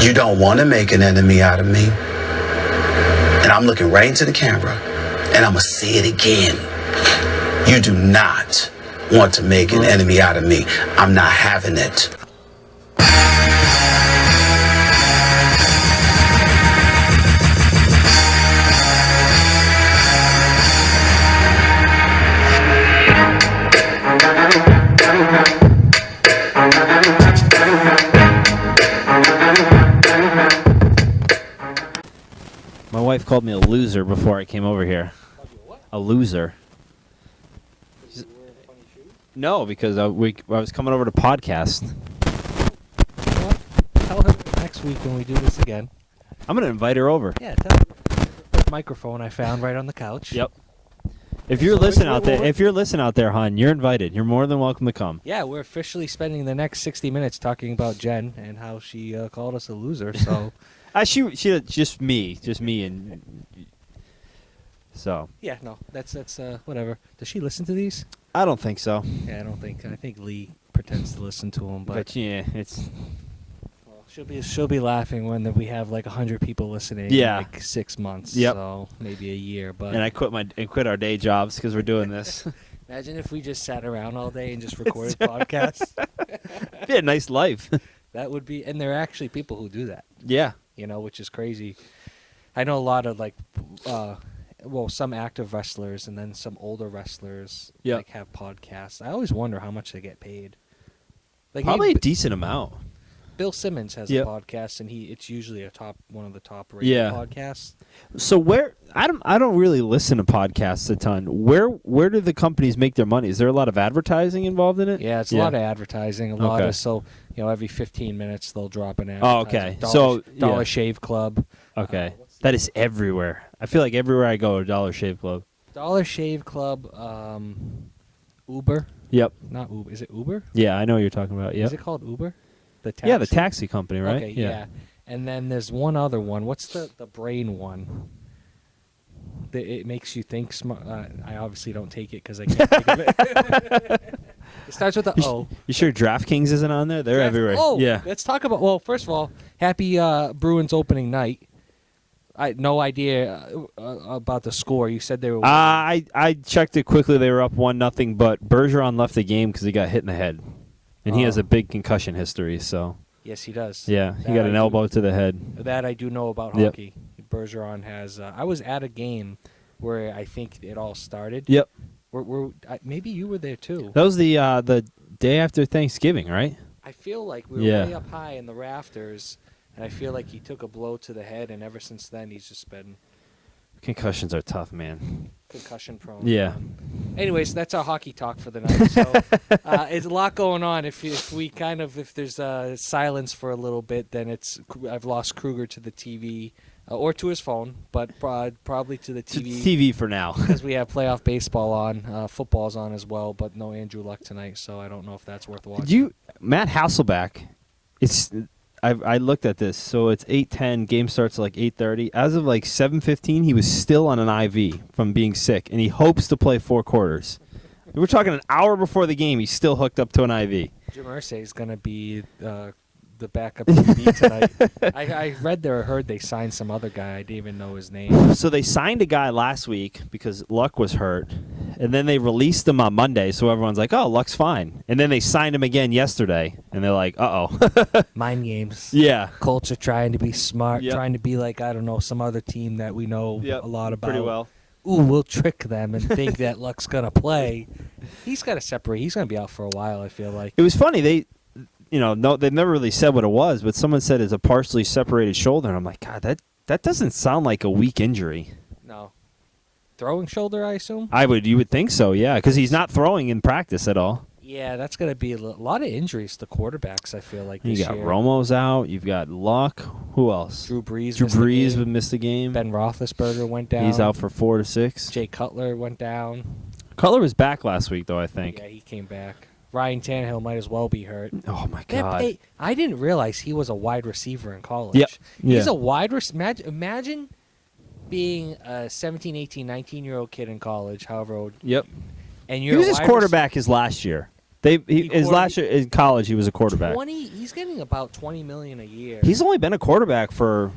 You don't want to make an enemy out of me. And I'm looking right into the camera, and I'm going to say it again. You do not want to make an enemy out of me. I'm not having it. My wife called me a loser before I came over here. A loser. No, because I was coming over to podcast. You know what? Tell her next week when we do this again. I'm gonna invite her over. Yeah, tell her. The microphone I found right on the couch. Yep. If you're listening out there, hon, you're invited. You're more than welcome to come. Yeah, we're officially spending the next 60 minutes talking about Jen and how she called us a loser. So. She just me, and so. Yeah, no, that's whatever. Does she listen to these? I don't think so. Yeah, I don't think. I think Lee pretends to listen to them, but yeah, it's. Well, she'll be laughing when we have like 100 people listening. Yeah. In like 6 months. Yep. So maybe a year, but. And I quit our day jobs because we're doing this. Imagine if we just sat around all day and just recorded podcasts. It'd be a nice life. That would be, and there are actually people who do that. Yeah. You know, which is crazy. I know a lot of some active wrestlers and then some older wrestlers like have podcasts. I always wonder how much they get paid. Like probably a decent amount. Bill Simmons has a podcast, and it's usually one of the top rated podcasts. So I don't really listen to podcasts a ton. Where do the companies make their money? Is there a lot of advertising involved in it? Yeah, it's a lot of advertising. A lot of every 15 minutes they'll drop an advertisement. Oh, okay. Dollar Shave Club. Okay, that is everywhere. I feel like everywhere I go, Dollar Shave Club. Dollar Shave Club. Uber. Yep. Not Uber. Is it Uber? Yeah, I know what you're talking about. Yep. Is it called Uber? The taxi? Yeah, the taxi company, right? Okay, yeah. And then there's one other one. What's the brain one? It makes you think smart. I obviously don't take it because I can't think of it. It starts with the O. You sure DraftKings isn't on there? They're everywhere. Oh, yeah. Let's talk about. Well, first of all, happy Bruins opening night. I had no idea about the score. You said they were. I checked it quickly. They were up 1-0, but Bergeron left the game because he got hit in the head. And he has a big concussion history, so. Yes, he does. Yeah, he got an elbow to the head. That I do know about hockey. Bergeron has. I was at a game where I think it all started. Yep. Maybe you were there too. That was the day after Thanksgiving, right? I feel like we were way up high in the rafters, and I feel like he took a blow to the head, and ever since then he's just been. Concussions are tough, man. Concussion prone. Yeah. Anyways, that's our hockey talk for the night. So it's a lot going on. If there's silence for a little bit, then I've lost Kruger to the TV or to his phone, but probably to the TV. To TV for now, because we have playoff baseball on, football's on as well, but no Andrew Luck tonight, so I don't know if that's worth watching. Matt Hasselbeck? I looked at this, so it's 8:10. Game starts at like 8:30. As of like 7:15, he was still on an IV from being sick, and he hopes to play 4 quarters. We're talking an hour before the game. He's still hooked up to an IV. Jim Irsay is going to be the backup QB tonight. I read or heard they signed some other guy. I didn't even know his name. So they signed a guy last week because Luck was hurt, and then they released him on Monday, so everyone's like, oh, Luck's fine. And then they signed him again yesterday, and they're like, uh-oh. Mind games. Yeah. Colts are trying to be smart, trying to be like, I don't know, some other team that we know a lot about. Pretty well. Ooh, we'll trick them and think that Luck's going to play. He's got to separate. He's going to be out for a while, I feel like. It was funny. They never really said what it was, but someone said it's a partially separated shoulder, and I'm like, God, that doesn't sound like a weak injury. No. Throwing shoulder, I assume? You would think so, yeah, because he's not throwing in practice at all. Yeah, that's going to be a lot of injuries to quarterbacks, I feel like, this year. You got Romo's out. You've got Luck. Who else? Drew Brees would miss the game. Ben Roethlisberger went down. He's out for 4 to 6. Jay Cutler went down. Cutler was back last week, though, I think. Yeah, he came back. Ryan Tannehill might as well be hurt. Oh, my God. I didn't realize he was a wide receiver in college. Yep. He's a wide receiver. Imagine being a 17, 18, 19-year-old kid in college, however old. Yep. And you're he was his quarterback his last year. His last year in college, he was a quarterback. He's getting about $20 million a year. He's only been a quarterback for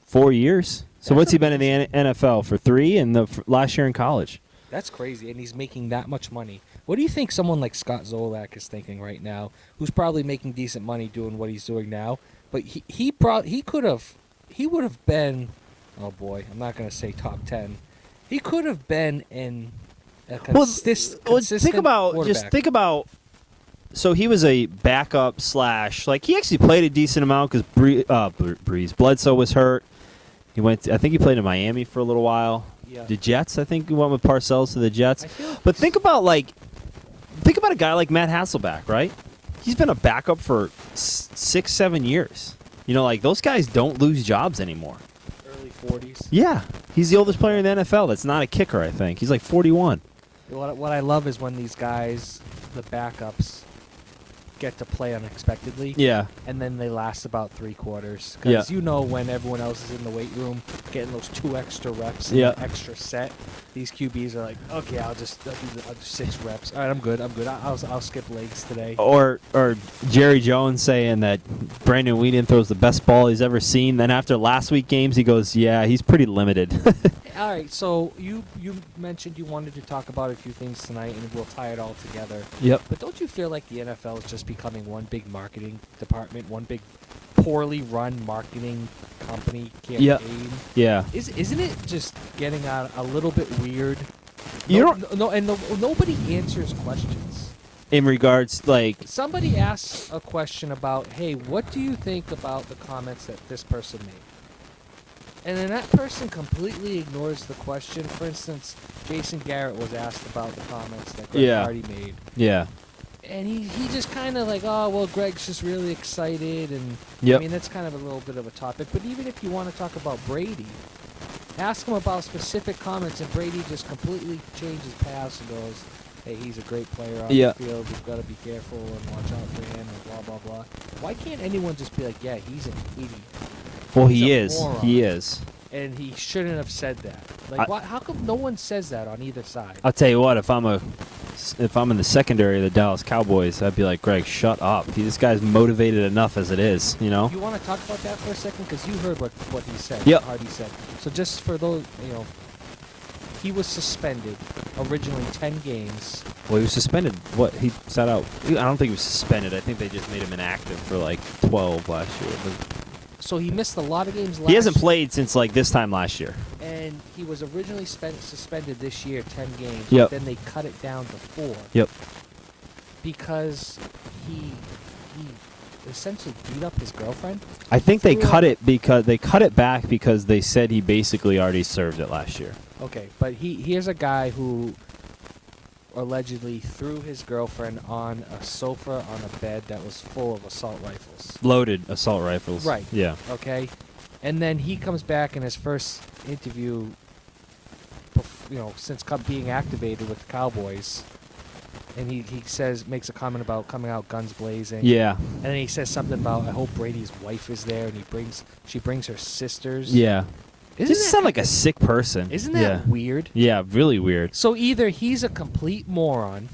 4 years. So what's he been in the NFL for 3 and last year in college? That's crazy, and he's making that much money. What do you think someone like Scott Zolak is thinking right now, who's probably making decent money doing what he's doing now? But he would have been, oh boy, I'm not going to say top 10. He could have been in a consistent think about. So he was a backup / like he actually played a decent amount because Bledsoe was hurt. I think he played in Miami for a little while. Yeah. The Jets, I think he went with Parcells to the Jets. But think about a guy like Matt Hasselbeck, right? He's been a backup for 6-7 years. You know, like those guys don't lose jobs anymore. Early 40s. Yeah, he's the oldest player in the NFL. That's not a kicker, I think. He's like 41. What I love is when these guys, the backups, get to play unexpectedly. Yeah. And then they last about 3 quarters. Yeah. Because when everyone else is in the weight room getting those 2 extra reps and an extra set, these QBs are like, okay, I'll do 6 reps. All right, I'm good. I'll skip legs today. Or Jerry Jones saying that Brandon Weeden throws the best ball he's ever seen. Then after last week games, he goes, yeah, he's pretty limited. All right, so you mentioned you wanted to talk about a few things tonight, and we'll tie it all together. Yep. But don't you feel like the NFL is just becoming one big marketing department, one big poorly run marketing company campaign? Yeah. Isn't it just getting a little bit weird? Nobody answers questions. In regards, like... Somebody asks a question about, hey, what do you think about the comments that this person made? And then that person completely ignores the question. For instance, Jason Garrett was asked about the comments that Greg Hardy made. Yeah. And he just kind of like, oh, well, Greg's just really excited. And I mean, that's kind of a little bit of a topic. But even if you want to talk about Brady, ask him about specific comments, and Brady just completely changes paths and goes, hey, he's a great player on the field. We've got to be careful and watch out for him and blah, blah, blah. Why can't anyone just be like, yeah, he's an idiot? Well, he is. He is. And he shouldn't have said that. Like, how come no one says that on either side? I'll tell you what, if I'm in the secondary of the Dallas Cowboys, I'd be like, Greg, shut up. This guy's motivated enough as it is, you know? You want to talk about that for a second? Because you heard what he said, yep. what Hardy said. So just for those, he was suspended originally 10 games. Well, he was suspended. What? He sat out. I don't think he was suspended. I think they just made him inactive for like 12 last year. So he missed a lot of games last year. He hasn't played since like this time last year. And he was originally suspended this year 10 games. Yep. But then they cut it down to 4. Yep. Because he essentially beat up his girlfriend. I think they cut it back because they said he basically already served it last year. Okay, but here's a guy who allegedly threw his girlfriend on a sofa on a bed that was full of assault rifles. Loaded assault rifles. Right. Yeah. Okay. And then he comes back in his first interview, since being activated with the Cowboys, and he makes a comment about coming out guns blazing. Yeah. And then he says something about, I hope Brady's wife is there, and she brings her sisters. Yeah. Just sound like a sick person. Isn't that weird? Yeah, really weird. So either he's a complete moron,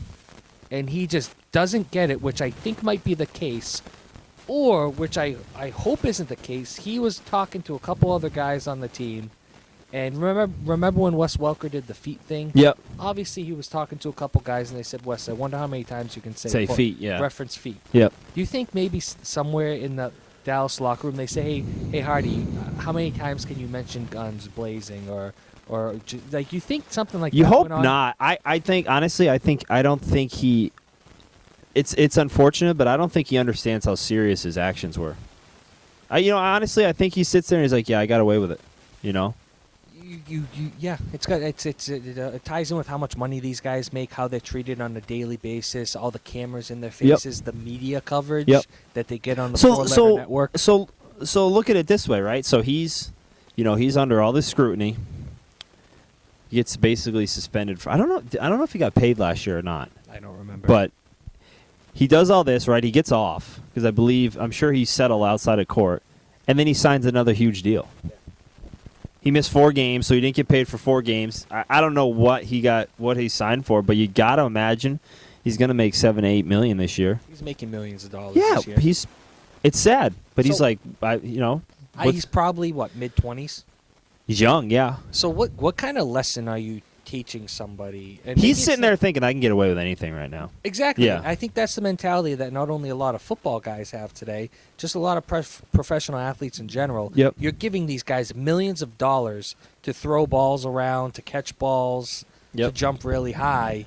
and he just doesn't get it, which I think might be the case, or, which I hope isn't the case, he was talking to a couple other guys on the team, and remember when Wes Welker did the feet thing? Yep. Obviously, he was talking to a couple guys, and they said, Wes, I wonder how many times you can say feet, yeah. Reference feet. Yep. Do you think maybe somewhere in the Dallas locker room they say, hey Hardy, how many times can you mention guns blazing, or like, you think something like you that? You hope went on? not. I think honestly, I don't think he. It's unfortunate, but I don't think he understands how serious his actions were. Honestly, I think he sits there and he's like, yeah, I got away with it. Yeah, it ties in with how much money these guys make, how they're treated on a daily basis, all the cameras in their faces, the media coverage that they get on the four-letter network. So look at it this way, right? So he's under all this scrutiny. He gets basically suspended for I don't know if he got paid last year or not. I don't remember. But he does all this, right? He gets off because I'm sure he settled outside of court, and then he signs another huge deal. Yeah. He missed 4 games, so he didn't get paid for 4 games. I don't know what he signed for, but you got to imagine He's going to make $7-8 million this year. He's making millions of dollars Yeah, this year. it's sad, but he's So- like, He's probably, mid-20s? he's young, yeah. So what kind of lesson are you teaching somebody? And maybe He's it's sitting not- there thinking, I can get away with anything right now. Exactly. Yeah. I think that's the mentality that not only a lot of football guys have today, just a lot of professional athletes in general. Yep. You're giving these guys millions of dollars to throw balls around, to catch balls, Yep. to jump really high,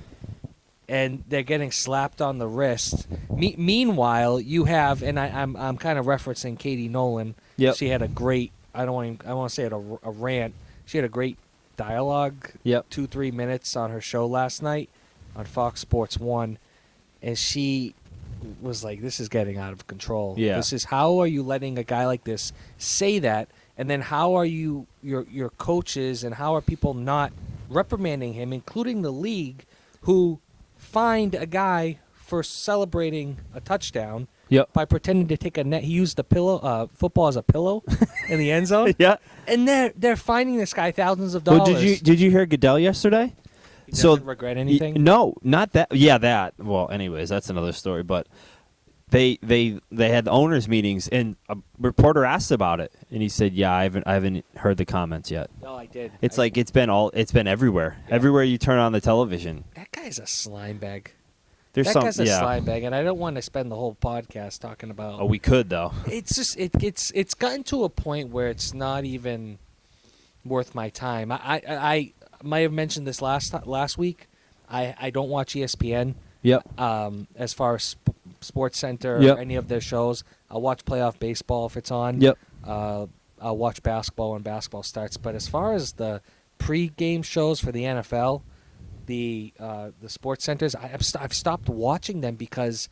and they're getting slapped on the wrist. Meanwhile, you have, and I'm kind of referencing Katie Nolan. Yep. She had a great, I want to say it a rant. She had a great dialogue. Yep. 2-3 minutes on her show last night on Fox Sports 1, and she was like, this is getting out of control. Yeah. This is, how are you letting a guy like this say that, and then how are you, your coaches, and how are people not reprimanding him, including the league, who fined a guy for celebrating a touchdown Yep. by pretending to take a net. He used the football as a pillow in the end zone. Yeah. And they're finding this guy thousands of Well, dollars. did you hear Goodell yesterday? He doesn't regret anything. No, not that. Yeah, that. Well, anyways, that's another story. But they had owners meetings, and a reporter asked about it, and he said, "Yeah, I haven't heard the comments yet." No, I did. It's it's been everywhere. Yeah. Everywhere you turn on the television, That guy's a slime bag. there's That some. guy's a Yeah. slime bag, and I don't want to spend the whole podcast talking about. Oh, we could though. It's just it's gotten to a point where it's not even worth my time. I might have mentioned this last week. I don't watch ESPN. Yep. As far as Sports Center Yep. or any of their shows, I'll watch playoff baseball if it's on. Yep. I'll watch basketball when basketball starts. But as far as the pre-game shows for the NFL, the Sports Centers, I've stopped watching them because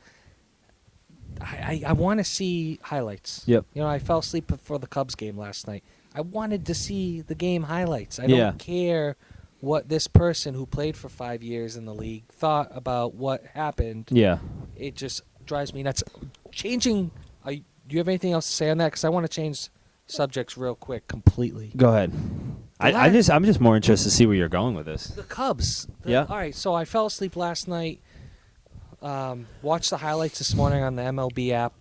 I want to see highlights. Yep. You know, I fell asleep before the Cubs game last night. I wanted to see the game highlights. I Yeah. don't care what this person who played for 5 years in the league thought about what happened. Yeah. It just drives me nuts. Changing. Do you have anything else to say on that? Because I want to change subjects real quick, completely. Go ahead. I'm just more interested to see where you're going with this. The Cubs. Yeah. All right. So I fell asleep last night. Watched the highlights this morning on the MLB app,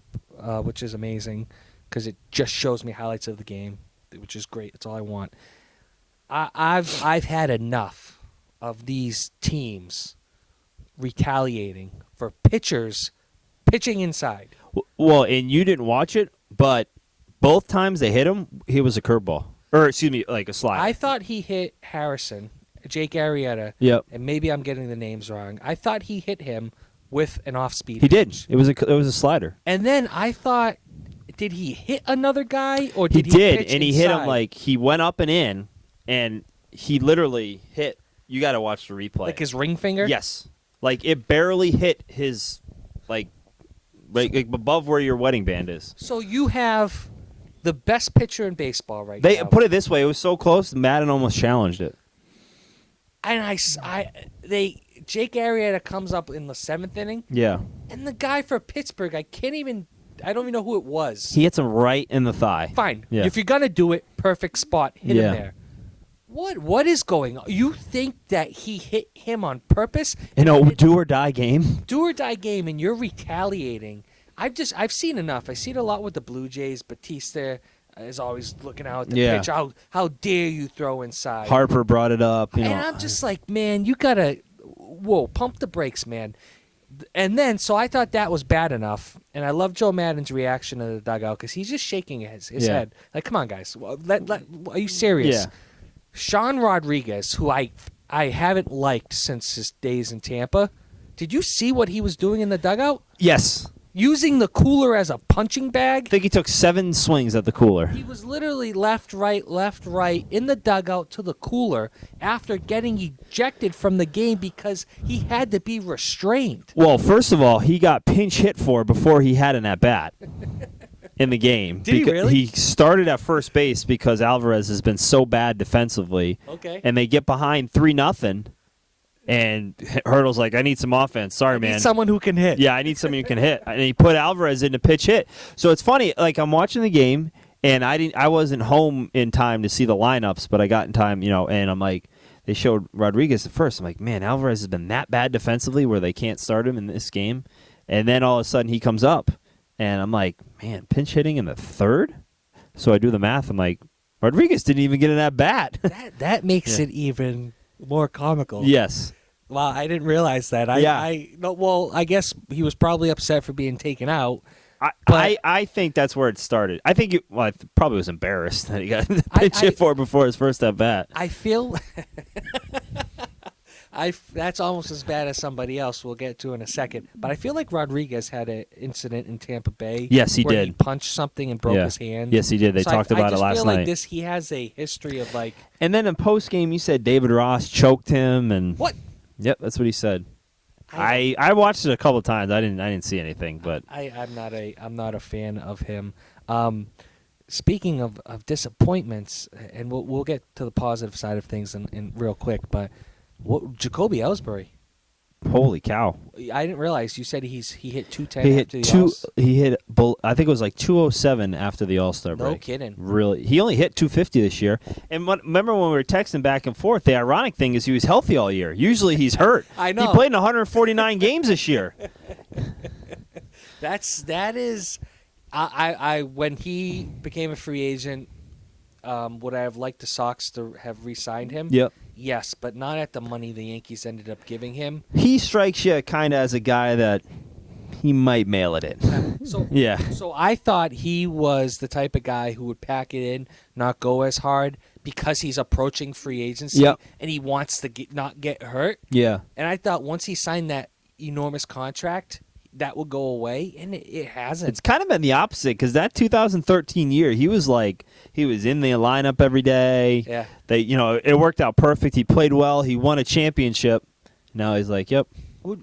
which is amazing because it just shows me highlights of the game, which is great. That's all I want. I've had enough of these teams retaliating for pitchers pitching inside. Well, and you didn't watch it, but both times they hit him, he was a curveball. Or, excuse me, like a slider. I thought he hit Harrison, Jake Arrieta, Yep. and maybe I'm getting the names wrong. I thought he hit him with an off-speed He did. pitch. It was a slider. And then I thought, did he hit another guy, or He did he did, pitch and he hit him inside? like he went up and in, and he literally hit. You got to watch the replay. Like his ring finger? Yes, like it barely hit his like above where your wedding band is. So you have the best pitcher in baseball right They now. put it this way: it was so close, Madden almost challenged it. And Jake Arrieta comes up in the 7th inning, Yeah, and the guy for Pittsburgh, I don't even know who it was. he hits him right in the thigh. Fine. Yeah. If you're going to do it, perfect spot. Hit Yeah. him there. What is going on? You think that he hit him on purpose? In a do or die game. Do or die game, and you're retaliating. I've seen enough. I see it a lot with the Blue Jays. Batista is always looking out at the Yeah. pitch. How dare you throw inside? Harper brought it up. You know. And I'm just like, man, you gotta, pump the brakes, man. And then, so I thought that was bad enough, and I love Joe Madden's reaction to the dugout because he's just shaking his Yeah. head, like, come on, guys, are you serious? Yeah. Sean Rodriguez, who I haven't liked since his days in Tampa, did you see what he was doing in the dugout? Yes, Using the cooler as a punching bag? I think he took 7 swings at the cooler. He was literally left, right in the dugout to the cooler after getting ejected from the game because he had to be restrained. Well, first of all, he got pinch hit for before he had an at bat in the game. Did he really? He started at first base because Alvarez has been so bad defensively. Okay. And they get behind 3-0, and Hurdle's like, "I need some offense. Sorry, man. Someone who can hit. Yeah, I need somebody who can hit." And he put Alvarez in to pitch hit. So it's funny. Like I'm watching the game, and I wasn't home in time to see the lineups, but I got in time, and I'm like, they showed Rodriguez at first. I'm like, man, Alvarez has been that bad defensively where they can't start him in this game. And then all of a sudden he comes up, and I'm like, man, pinch hitting in the third? So I do the math. I'm like, Rodriguez didn't even get an at-bat. That makes it even more comical. Yes. Wow, I didn't realize that. I guess he was probably upset for being taken out. I think that's where it started. I think I probably was embarrassed that he got the pinch hit for before his first at-bat. I feel that's almost as bad as somebody else we'll get to in a second. But I feel like Rodriguez had an incident in Tampa Bay. Yes, he where did. He punched something and broke his hand. Yes, he did. They talked about it last night. I just feel like he has a history of like. And then in post game, you said David Ross choked him and what? Yep, that's what he said. I watched it a couple of times. I didn't see anything, but I'm not a fan of him. Speaking of disappointments, and we'll get to the positive side of things in real quick, but Jacoby Ellsbury. Holy cow! I didn't realize you said he hit 210. He hit I think it was like 207 after the All-Star break. No kidding. Really, he only hit 250 this year. And remember when we were texting back and forth? The ironic thing is he was healthy all year. Usually he's hurt. I know. He played in 149 games this year. That is, I when he became a free agent, would I have liked the Sox to have re-signed him? Yep. Yes, but not at the money the Yankees ended up giving him. He strikes you kind of as a guy that he might mail it in. So I thought he was the type of guy who would pack it in, not go as hard because he's approaching free agency and he wants to not get hurt. Yeah. And I thought once he signed that enormous contract, that would go away, and it hasn't. It's kind of been the opposite because that 2013 year, he was in the lineup every day. Yeah. It worked out perfect. He played well. He won a championship. Now he's like, yep.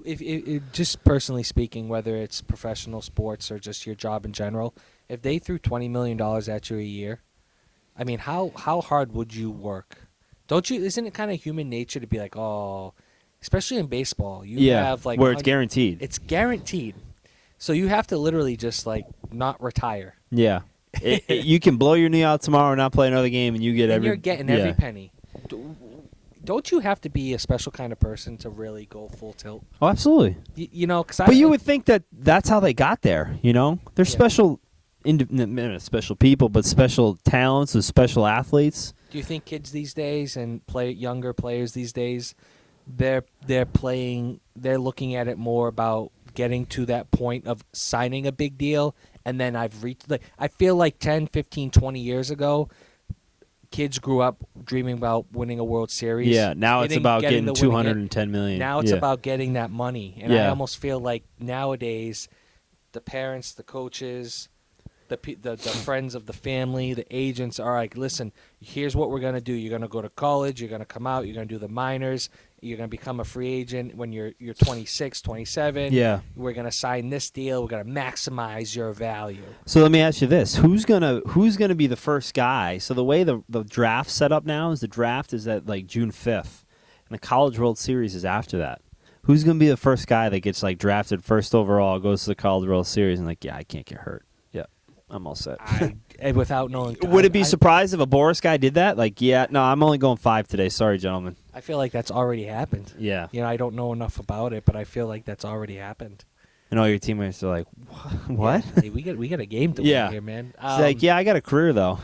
If just personally speaking, whether it's professional sports or just your job in general, if they threw $20 million at you a year, I mean, how hard would you work? Don't you? Isn't it kind of human nature to be like, oh, especially in baseball, you have like where it's guaranteed. It's guaranteed, so you have to literally just like not retire. Yeah, you can blow your knee out tomorrow and not play another game, and you're getting every penny. Don't you have to be a special kind of person to really go full tilt? Oh, absolutely. But you would think that that's how they got there. They're special, special people, but special talents and special athletes. Do you think kids these days and younger players these days, they're looking at it more about getting to that point of signing a big deal, and then I feel like 10, 15, 20 years ago, kids grew up dreaming about winning a World Series. Yeah, now it's about getting $210 million. Now it's about getting that money. And I almost feel like nowadays the parents, the coaches, the friends of the family, the agents are like, listen, here's what we're going to do. You're going to go to college. You're going to come out. You're going to do the minors. You're going to become a free agent when you're 26, 27. Yeah. We're going to sign this deal. We're going to maximize your value. So let me ask you this. Who's gonna be the first guy? So the way the draft's set up now is the draft is at like June 5th, and the College World Series is after that. Who's going to be the first guy that gets like drafted first overall, goes to the College World Series, and like, yeah, I can't get hurt. Yeah, I'm all set. Without knowing. Would it be surprised if a Boris guy did that? Like, yeah, no, I'm only going 5 today. Sorry, gentlemen. I feel like that's already happened. Yeah. I don't know enough about it, but I feel like that's already happened. And all your teammates are like, what? Yeah, hey, we got a game to win here, man. It's like, yeah, I got a career, though.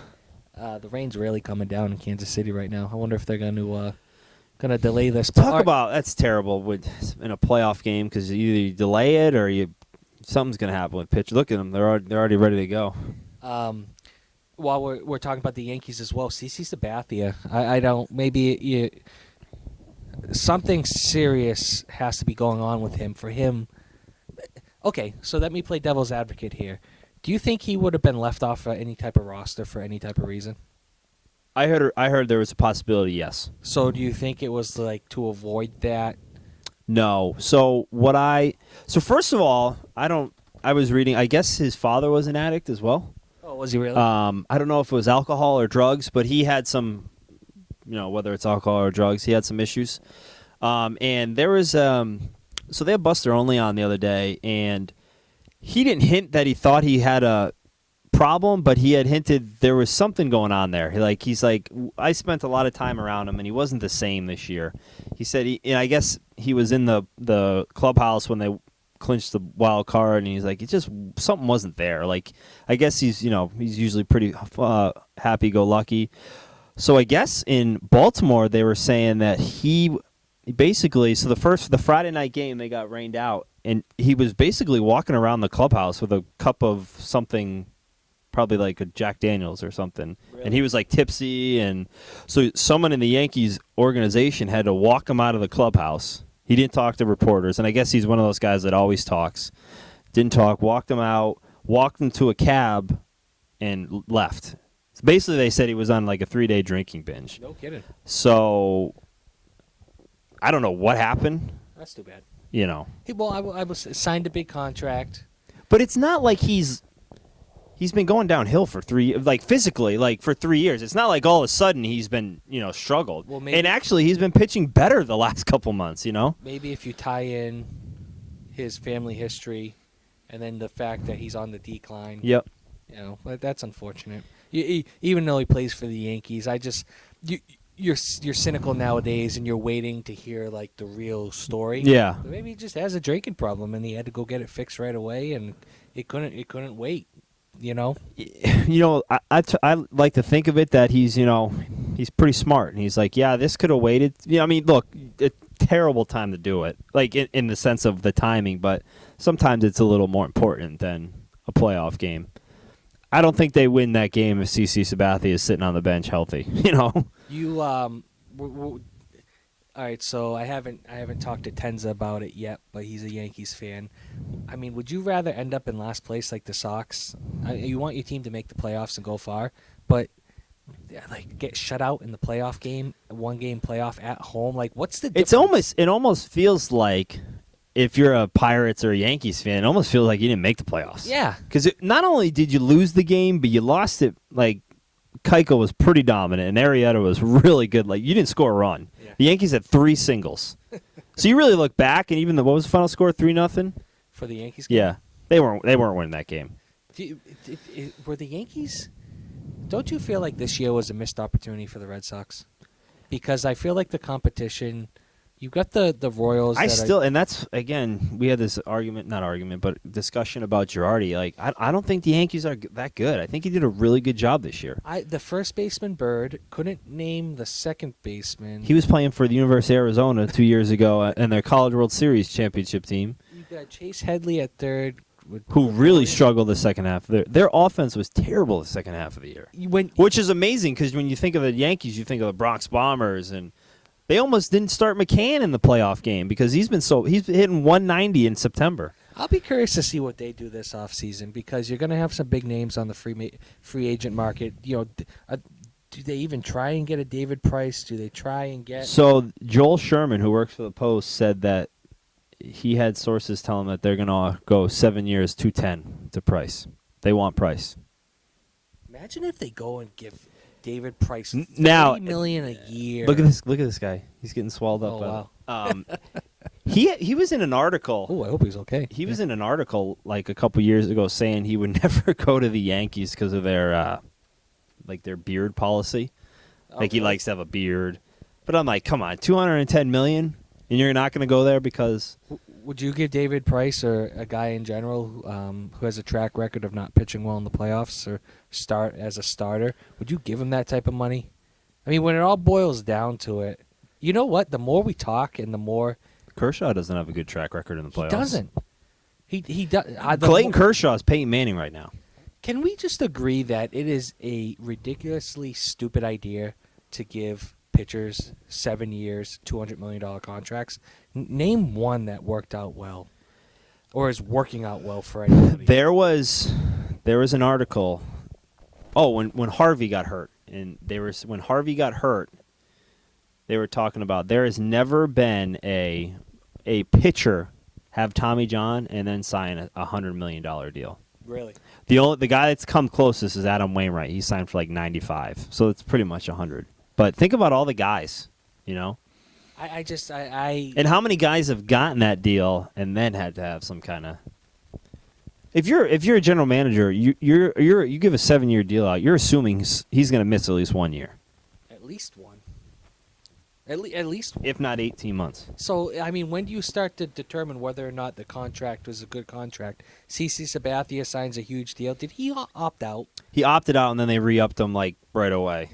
The rain's really coming down in Kansas City right now. I wonder if they're going to delay this. That's terrible in a playoff game because either you delay it or something's going to happen with pitch. Look at them. They're already ready to go. While we're talking about the Yankees as well, CC Sabathia, I don't, maybe something serious has to be going on with him for him. Okay, so let me play devil's advocate here. Do you think he would have been left off any type of roster for any type of reason? I heard there was a possibility, yes. So do you think it was like to avoid that? No. So first of all, I was reading, I guess his father was an addict as well. Oh, was he really? I don't know if it was alcohol or drugs, but he had some, whether it's alcohol or drugs, he had some issues. And there was, so they had Buster Only on the other day, and he didn't hint that he thought he had a problem, but he had hinted there was something going on there. He's like, I spent a lot of time around him, and he wasn't the same this year. He said, I guess he was in the clubhouse when they clinched the wild card, and he's like, it just something wasn't there. Like, I guess he's usually pretty happy-go-lucky. So I guess in Baltimore they were saying that he basically, so the Friday night game they got rained out, and he was basically walking around the clubhouse with a cup of something, probably like a Jack Daniels or something. Really? And he was like tipsy, and so someone in the Yankees organization had to walk him out of the clubhouse. He didn't talk to reporters, and I guess he's one of those guys that always talks. Didn't talk, walked him out, walked him to a cab, and left. So basically, they said he was on like a 3-day drinking binge. No kidding. So I don't know what happened. That's too bad. I was signed a big contract. But it's not like he's been going downhill for physically, for 3 years. It's not like all of a sudden he's been, struggled. Well, maybe, and actually, he's been pitching better the last couple months, Maybe if you tie in his family history and then the fact that he's on the decline. Yep. That's unfortunate. Even though he plays for the Yankees, you're cynical nowadays, and you're waiting to hear like the real story. Yeah. But maybe he just has a drinking problem, and he had to go get it fixed right away, and it couldn't wait. I like to think of it that he's pretty smart, and he's like, yeah, this could have waited. Look, a terrible time to do it, like in the sense of the timing, but sometimes it's a little more important than a playoff game. I don't think they win that game if CC Sabathia is sitting on the bench healthy. You all right. So I haven't talked to Tenza about it yet, but he's a Yankees fan. Would you rather end up in last place like the Sox? You want your team to make the playoffs and go far, but get shut out in the playoff game, a 1-game playoff at home. Like, what's the difference? It almost feels like, if you're a Pirates or a Yankees fan, it almost feels like you didn't make the playoffs. Yeah. Because not only did you lose the game, but you lost it, Keuchel was pretty dominant, and Arrieta was really good. You didn't score a run. Yeah. The Yankees had 3 singles. So you really look back, and even what was the final score, 3-0? For the Yankees game? Yeah. They weren't winning that game. Were the Yankees... Don't you feel like this year was a missed opportunity for the Red Sox? Because I feel like the competition... You've got the Royals. And that's, again, we had this discussion about Girardi. I don't think the Yankees are that good. I think he did a really good job this year. The first baseman, Bird, couldn't name the second baseman. He was playing for the University of Arizona 2 years ago in their College World Series championship team. You got Chase Headley at third. Who really struggled the second half. Their offense was terrible the second half of the year. Which is amazing, because when you think of the Yankees, you think of the Bronx Bombers, and they almost didn't start McCann in the playoff game because he's hitting 190 in September. I'll be curious to see what they do this offseason, because you're going to have some big names on the free agent market. Do they even try and get a David Price? Do they try and get... So Joel Sherman, who works for the Post, said that he had sources tell him that they're going to go 7 years, 210 to Price. They want Price. Imagine if they go and give David Price $30 million a year. Look at this guy. He's getting swallowed up. Oh, wow. He was in an article. Oh, I hope he's okay. He was in an article a couple years ago saying he would never go to the Yankees because of their their beard policy. He likes to have a beard. But I'm like, come on, $210 million, and you're not going to go there because... Would you give David Price, or a guy in general who has a track record of not pitching well in the playoffs, or start as a starter, would you give him that type of money? When it all boils down to it, you know what? The more we talk and the more... Kershaw doesn't have a good track record in the playoffs. He doesn't. He does. Clayton Kershaw is Peyton Manning right now. Can we just agree that it is a ridiculously stupid idea to give pitchers 7 years, $200 million contracts? Name one that worked out well, or is working out well for anybody. There was an article. Oh, when Harvey got hurt, and when Harvey got hurt, they were talking about there has never been a pitcher have Tommy John and then sign a $100 million deal. Really? The guy that's come closest is Adam Wainwright. He signed for 95, so it's pretty much 100. But think about all the guys, And how many guys have gotten that deal and then had to have some kind of If you're a general manager, you give a 7-year deal out. You're assuming he's going to miss at least 1 year, At least one. At least one. if not 18 months. So, I mean, when do you start to determine whether or not the contract was a good contract? CC Sabathia signs a huge deal. Did he opt out? He opted out, and then they re-upped him like right away.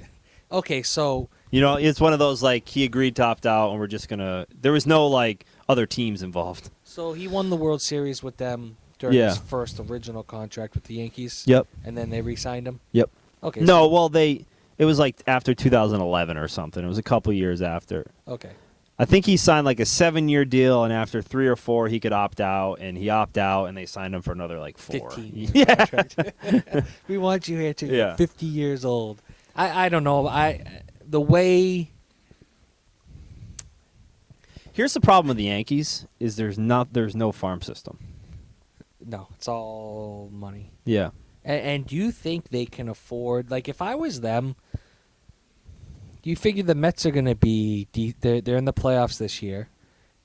Okay, so It's one of those like he agreed to opt out, and we're just gonna. There was no like other teams involved. so he won the World Series with them during Yeah. his first original contract with the Yankees. Yep. And then they re-signed him. Yep. Okay. No, so- well it was like after 2011 or something. It was a couple years after. Okay. I think he signed like a 7-year deal, and after 3 or 4, he could opt out, and he opted out, and they signed him for another like 4. 15. Yeah. Contract. We want you here till Yeah. you're 50 years old. I don't know. The way. Here's the problem with the Yankees is there's no farm system. No, it's all money. Yeah. And do you think they can afford? Like, if I was them, do you figure the Mets are going to be? They're in the playoffs this year.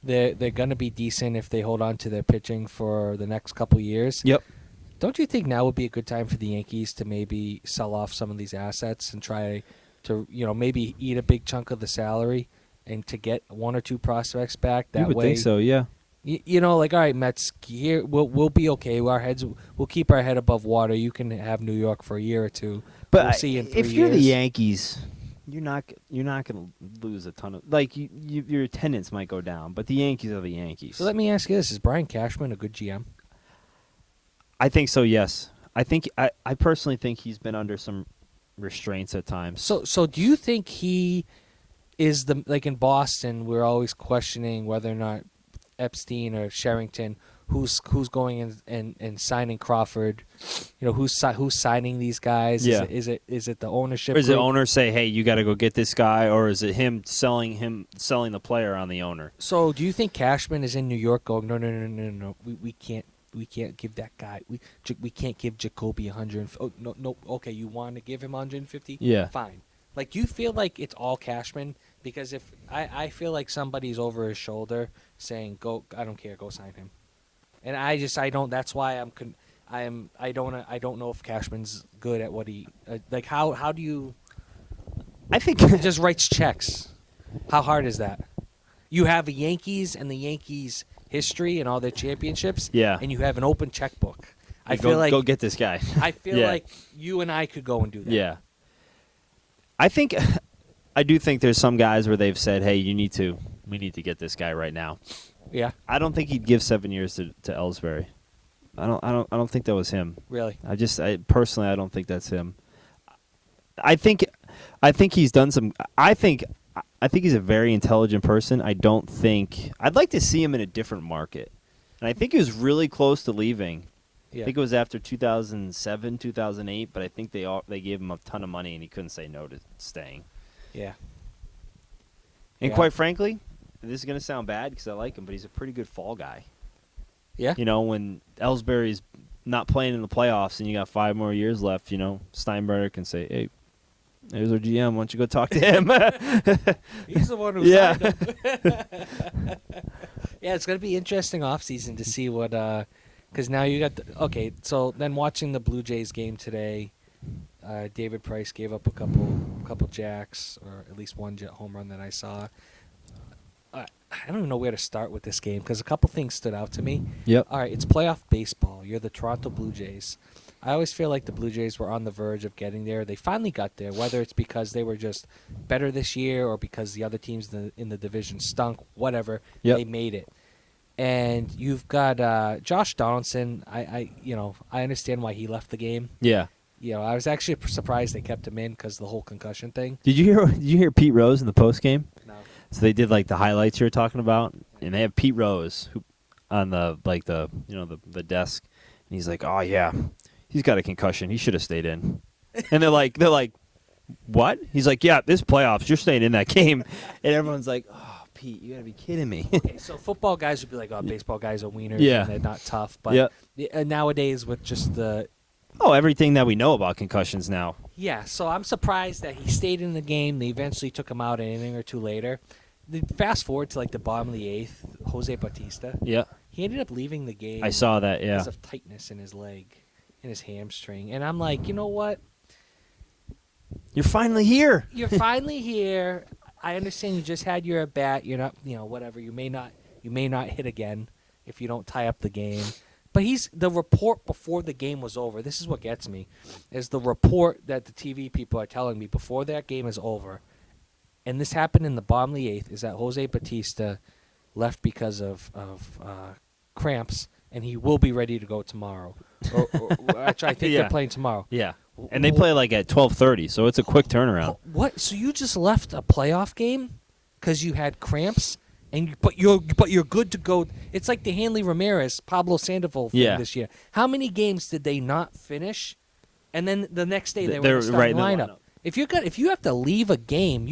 They're going to be decent if they hold on to their pitching for the next couple years. Yep. Don't you think now would be a good time for the Yankees to maybe sell off some of these assets and try to maybe eat a big chunk of the salary and to get 1 or 2 prospects back? That You would way, think so, yeah. like, all right, Mets, here we'll be okay. We'll keep our head above water. You can have New York for a year or two. But we'll see you in 3 if you're the years. Yankees, you're not going to lose a ton of like your attendance might go down, but the Yankees are the Yankees. So let me ask you this: is Brian Cashman a good GM? I think so. Yes, I personally think he's been under some restraints at times. So do you think he is like in Boston? We're always questioning whether or not Epstein or Sherrington, who's going in and signing Crawford, who's signing these guys? Yeah. Is it the ownership? Or is the group? owner say, "Hey, you got to go get this guy," or is it him selling the player on the owner? So do you think Cashman is in New York going, no, we can't give that guy. We can't give Jacoby 100. Oh, no. Okay, you want to give him 150? Yeah. Fine. Like, do you feel like it's all Cashman? Because if I feel like somebody's over his shoulder saying, "Go, I don't care, go sign him," and I don't. That's why I don't know if Cashman's good at what he like. How do you? I think He just writes checks. How hard is that? You have the Yankees and the Yankees history and all their championships. Yeah. And you have an open checkbook. I feel like go get this guy. I feel Yeah. like you and I could go and do that. Yeah. I do think there's some guys where they've said, "Hey, we need to get this guy right now." Yeah. I don't think he'd give 7 years to Ellsbury. I don't think that was him. Really. Personally, I don't think that's him. I think he's done some. I think he's a very intelligent person. I'd like to see him in a different market, and I think he was really close to leaving. Yeah. I think it was after 2007, 2008, but I think they gave him a ton of money and he couldn't say no to staying. Yeah. And Yeah. quite frankly, this is going to sound bad because I like him, but he's a pretty good fall guy. Yeah. When Ellsbury's not playing in the playoffs and you got 5 more years left, Steinbrenner can say, "Hey, there's our GM. Why don't you go talk to him?" He's the one who Yeah. signed him. Yeah, it's going to be interesting offseason to see what because now you got so then watching the Blue Jays game today, David Price gave up a couple jacks, or at least one home run that I saw. I don't even know where to start with this game because a couple things stood out to me. Yep. All right, it's playoff baseball. You're the Toronto Blue Jays. I always feel like the Blue Jays were on the verge of getting there. They finally got there, whether it's because they were just better this year or because the other teams in the division stunk, whatever. Yep. They made it. And you've got Josh Donaldson. I understand why he left the game. Yeah. I was actually surprised they kept him in because the whole concussion thing. Did you hear Pete Rose in the post game? No. So they did like the highlights you were talking about, and they have Pete Rose who on the desk, and he's like, "Oh yeah, he's got a concussion. He should have stayed in." And they're like, "What?" He's like, "Yeah, this playoffs, you're staying in that game," and everyone's like, "Oh, Pete, you gotta be kidding me." Okay, so football guys would be like, "Oh, baseball guys are wieners, Yeah. and they're not tough." But nowadays, with just everything that we know about concussions now. yeah, so I'm surprised that he stayed in the game. They eventually took him out an inning or two later. Fast forward to like the bottom of the 8th, Jose Bautista. Yeah. He ended up leaving the game. I saw that. Yeah. Because of tightness in his leg, in his hamstring, and I'm like, you know what? You're finally here. You're finally here. I understand you just had your at bat. You're not, whatever. You may not hit again if you don't tie up the game. But the report before the game was over. This is what gets me, is the report that the TV people are telling me before that game is over, and this happened in the bottom of the 8th, is that Jose Bautista left because of cramps, and he will be ready to go tomorrow. Actually, I think they're playing tomorrow. Yeah. And they play like at 12:30, so it's a quick turnaround. What? So you just left a playoff game because you had cramps, but you're good to go. It's like the Hanley Ramirez, Pablo Sandoval thing this year. How many games did they not finish? And then the next day they were in the starting lineup. If you have to leave a game,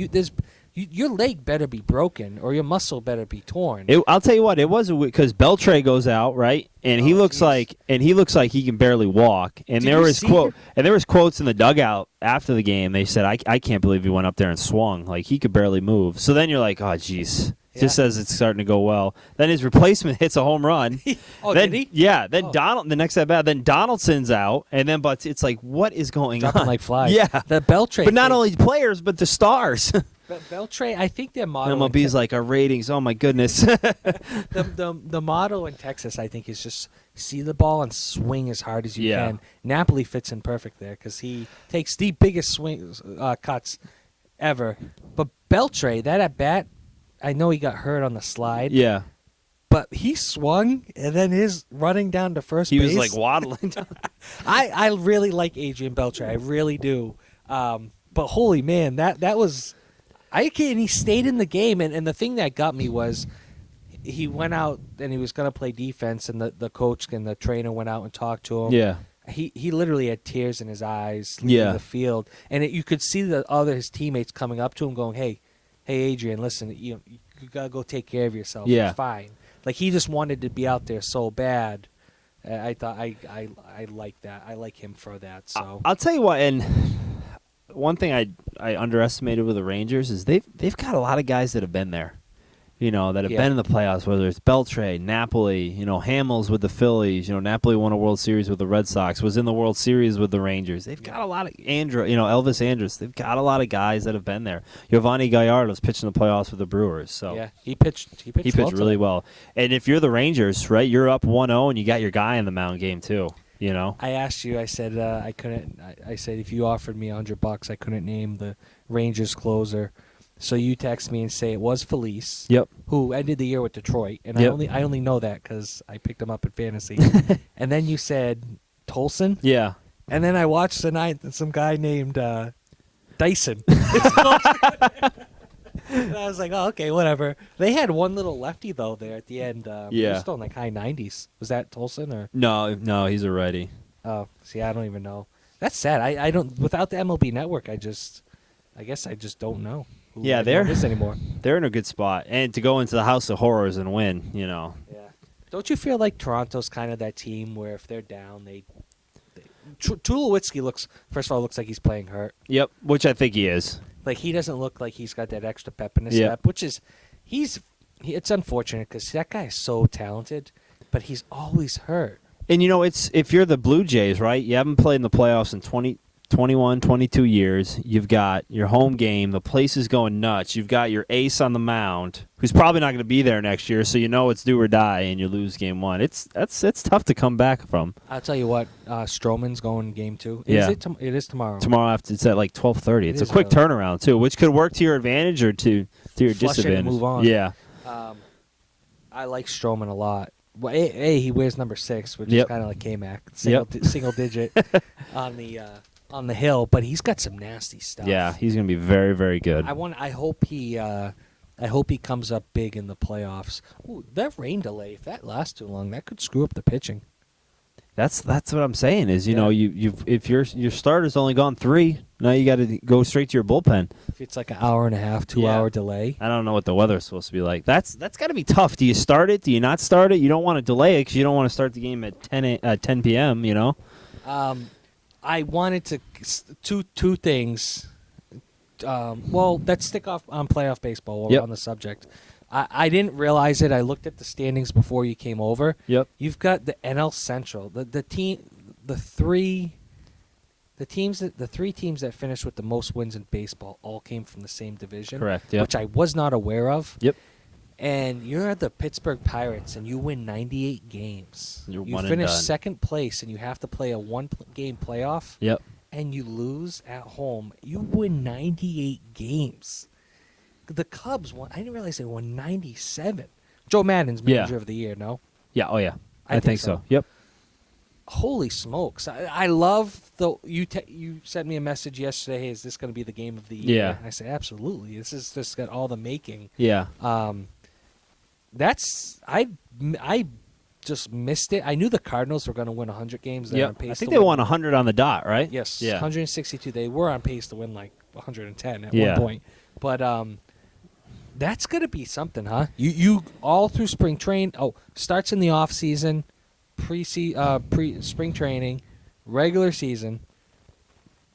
your leg better be broken or your muscle better be torn. I'll tell you what, it was because Beltre goes out, right, and he looks like he can barely walk. And there was quotes in the dugout after the game. They said, "I can't believe he went up there and swung, like he could barely move." So then you're like, "Oh, jeez." Just as it's starting to go well. Then his replacement hits a home run. Did he? Yeah. Then the next at bat. Then Donaldson's out, and then but it's like, what is going on? Dropping like flies. Yeah. The Beltre. But not only players, but the stars. Beltre, I think their motto. MLB's like our ratings. Oh my goodness. The motto in Texas, I think, is just see the ball and swing as hard as you can. Napoli fits in perfect there because he takes the biggest swings cuts ever. But Beltre, that at bat. I know he got hurt on the slide. Yeah. But he swung, and then his running down to first base. He was like waddling down. I really like Adrian Beltre. I really do. But holy man, that was... he stayed in the game, and the thing that got me was he went out and he was going to play defense, and the coach and the trainer went out and talked to him. Yeah. He literally had tears in his eyes leaving the field. And you could see his teammates coming up to him going, Hey, Adrian, listen, you gotta go take care of yourself. Yeah. It's fine. Like he just wanted to be out there so bad. I thought I like that. I like him for that. So I'll tell you what. And one thing I underestimated with the Rangers is they've got a lot of guys that have been there. That have been in the playoffs, whether it's Beltre, Napoli, Hamels with the Phillies. Napoli won a World Series with the Red Sox, was in the World Series with the Rangers. They've got a lot of Elvis Andrus. They've got a lot of guys that have been there. Giovanni Gallardo's pitching the playoffs with the Brewers. So yeah, he pitched really well. And if you're the Rangers, right, you're up 1-0 and you got your guy in the mound game too. I asked you. I said I couldn't. I said if you offered me $100, I couldn't name the Rangers closer. So you text me and say it was Felice, who ended the year with Detroit, and I only know that because I picked him up in fantasy. And then you said Tolson, and then I watched the ninth and some guy named Dyson. And I was like, oh, okay, whatever. They had one little lefty though there at the end. He was still in like high 90s. Was that Tolson or? No, he's a righty. Oh, see, I don't even know. That's sad. I don't. Without the MLB Network, I guess I just don't know. They're anymore. They're in a good spot, and to go into the House of Horrors and win, Yeah. Don't you feel like Toronto's kind of that team where if they're down, Tulowitzki looks like he's playing hurt. Yep, which I think he is. Like he doesn't look like he's got that extra pep in his step, which is it's unfortunate because that guy is so talented, but he's always hurt. And it's if you're the Blue Jays, right? You haven't played in the playoffs in 21, 22 years. You've got your home game. The place is going nuts. You've got your ace on the mound, who's probably not going to be there next year, so it's do or die, and you lose game one. It's tough to come back from. I'll tell you what, Stroman's going game 2. Yeah. It is tomorrow. Tomorrow it's at like 12:30. It's a quick turnaround, too, which could work to your advantage or to your Flush disadvantage. it and move on. Yeah. I like Stroman a lot. Well, he wears number 6, which is kind of like K-Mac, single digit on the hill, but he's got some nasty stuff. Yeah, he's going to be very, very good. I hope he comes up big in the playoffs. Ooh, that rain delay, if that lasts too long, that could screw up the pitching. That's what I'm saying is, if your starter's only gone 3, now you got to go straight to your bullpen. If it's like an hour and a half, 2-hour delay. I don't know what the weather's supposed to be like. That's got to be tough. Do you start it? Do you not start it? You don't want to delay it because you don't want to start the game at 10 p.m., I wanted to two things. Let's stick off on playoff baseball while we're on the subject. I didn't realize it. I looked at the standings before you came over. Yep. You've got the NL Central. The three teams that finished with the most wins in baseball all came from the same division. Correct, yep. Which I was not aware of. Yep. And you're the Pittsburgh Pirates, and you win 98 games. You're you one and finish done. second place, and you have to play a one-game playoff. Yep. And you lose at home. You win 98 games. The Cubs won. I didn't realize they won 97. Joe Madden's manager of the year. No. Yeah. Oh yeah. I I think so. Yep. Holy smokes! I love the you sent me a message yesterday. Hey, is this going to be the game of the year? Yeah. And I said absolutely. This is just got all the making. Yeah. That's I just missed it. I knew the Cardinals were going to win 100 games. They're on pace I think to they win. won 100 on the dot, right? Yes. Yeah. 162. They were on pace to win like 110 at Yeah. one point. But that's going to be something, huh? You all through spring train. Oh, starts in the off season, pre spring training, regular season,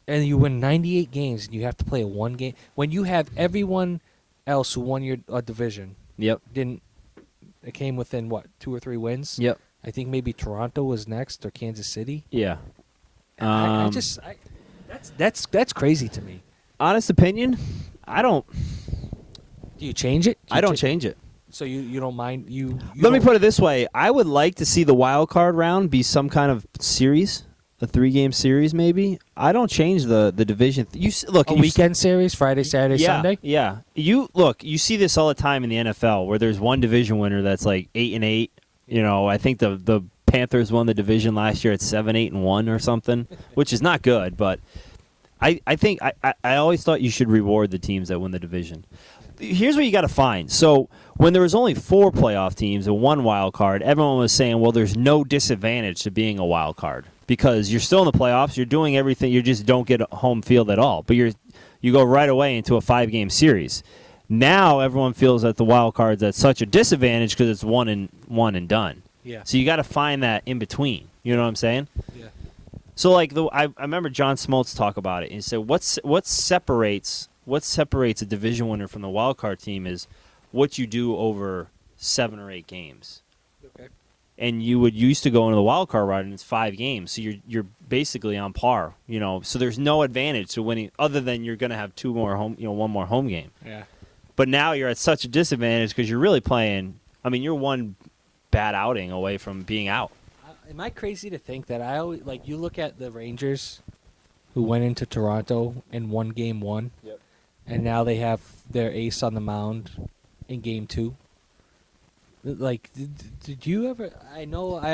and you win 98 games, and you have to play a one game when you have everyone else who won your division. Yep. It came within what 2 or 3 wins. Yep. I think maybe Toronto was next or Kansas City. Yeah. That's crazy to me. Honest opinion, I don't. Do you change it? I don't change it. So you don't mind you Let me don't- put it this way: I would like to see the wild card round be some kind of series, a 3-game series, maybe. I don't change the division. Look, a weekend series, Friday, Saturday, Sunday. Yeah. You see this all the time in the NFL, where there's one division winner that's like 8-8. You know, I think the Panthers won the division last year at 7-8-1 or something, which is not good. But I think I always thought you should reward the teams that win the division. Here's what you got to find. So when there was only 4 playoff teams and 1 wild card, everyone was saying, well, there's no disadvantage to being a wild card because you're still in the playoffs. You're doing everything. You just don't get home field at all. But you go right away into a 5-game series. Now everyone feels that the wild card's at such a disadvantage because it's one and done. Yeah. So you got to find that in between. You know what I'm saying? Yeah. So like I remember John Smoltz talk about it. He said what separates a division winner from the wild card team is what you do over 7 or 8 games. Okay. And you used to go into the wild card round and it's 5 games, so you're basically on par. You know, so there's no advantage to winning other than you're going to have 2 more one more home game. Yeah. But now you're at such a disadvantage because you're really playing. I mean, you're one bad outing away from being out. Am I crazy to think that I always like you look at the Rangers, who went into Toronto and won Game 1, Yep. and now they have their ace on the mound in Game 2. Like, did you ever? I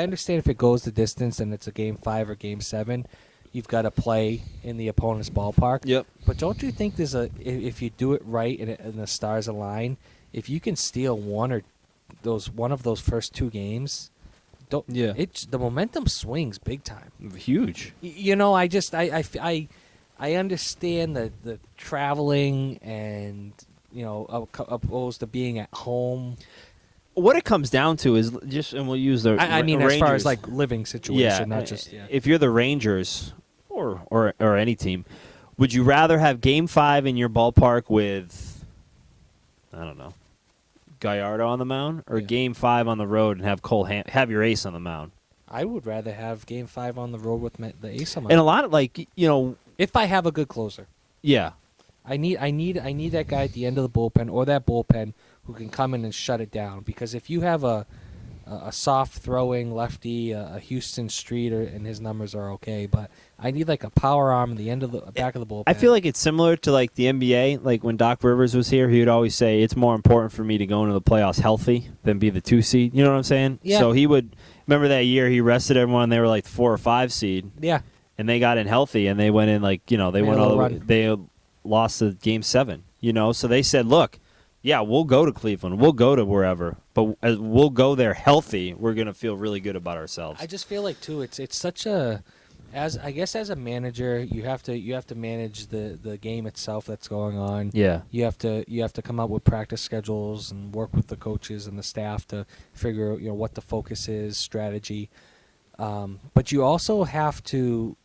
understand if it goes the distance and it's a Game 5 or Game 7, you've got to play in the opponent's ballpark. Yep. But don't you think if you do it right and the stars align, if you can steal one of those first 2 games, the momentum swings big time. Huge. You know, I understand the traveling and opposed to being at home. What it comes down to is just, and we'll use the I mean, Rangers. as far as like living situation, not just if you're the Rangers or any team, would you rather have Game 5 in your ballpark with, I don't know, Gallardo on the mound, or Game 5 on the road and have Cole have your ace on the mound? I would rather have Game 5 on the road with the ace on my And a lot of if I have a good closer. Yeah. I need that guy at the end of the bullpen or that bullpen who can come in and shut it down. Because if you have a soft throwing lefty, a Houston Street, and his numbers are okay, but I need like a power arm at the end of the back of the bullpen. I feel like it's similar to like the NBA. Like when Doc Rivers was here, he would always say it's more important for me to go into the playoffs healthy than be the 2 seed. You know what I'm saying? Yeah. So he would remember that year he rested everyone. They were like 4 or 5 seed. Yeah. And they got in healthy, and they went in they went all the way. They lost the Game 7. So they said, look, yeah, we'll go to Cleveland, we'll go to wherever, but as we'll go there healthy, we're gonna feel really good about ourselves. I just feel like too, it's such a, as a manager, you have to manage the game itself that's going on. Yeah. You have to come up with practice schedules and work with the coaches and the staff to figure out what the focus is, strategy. But you also have to.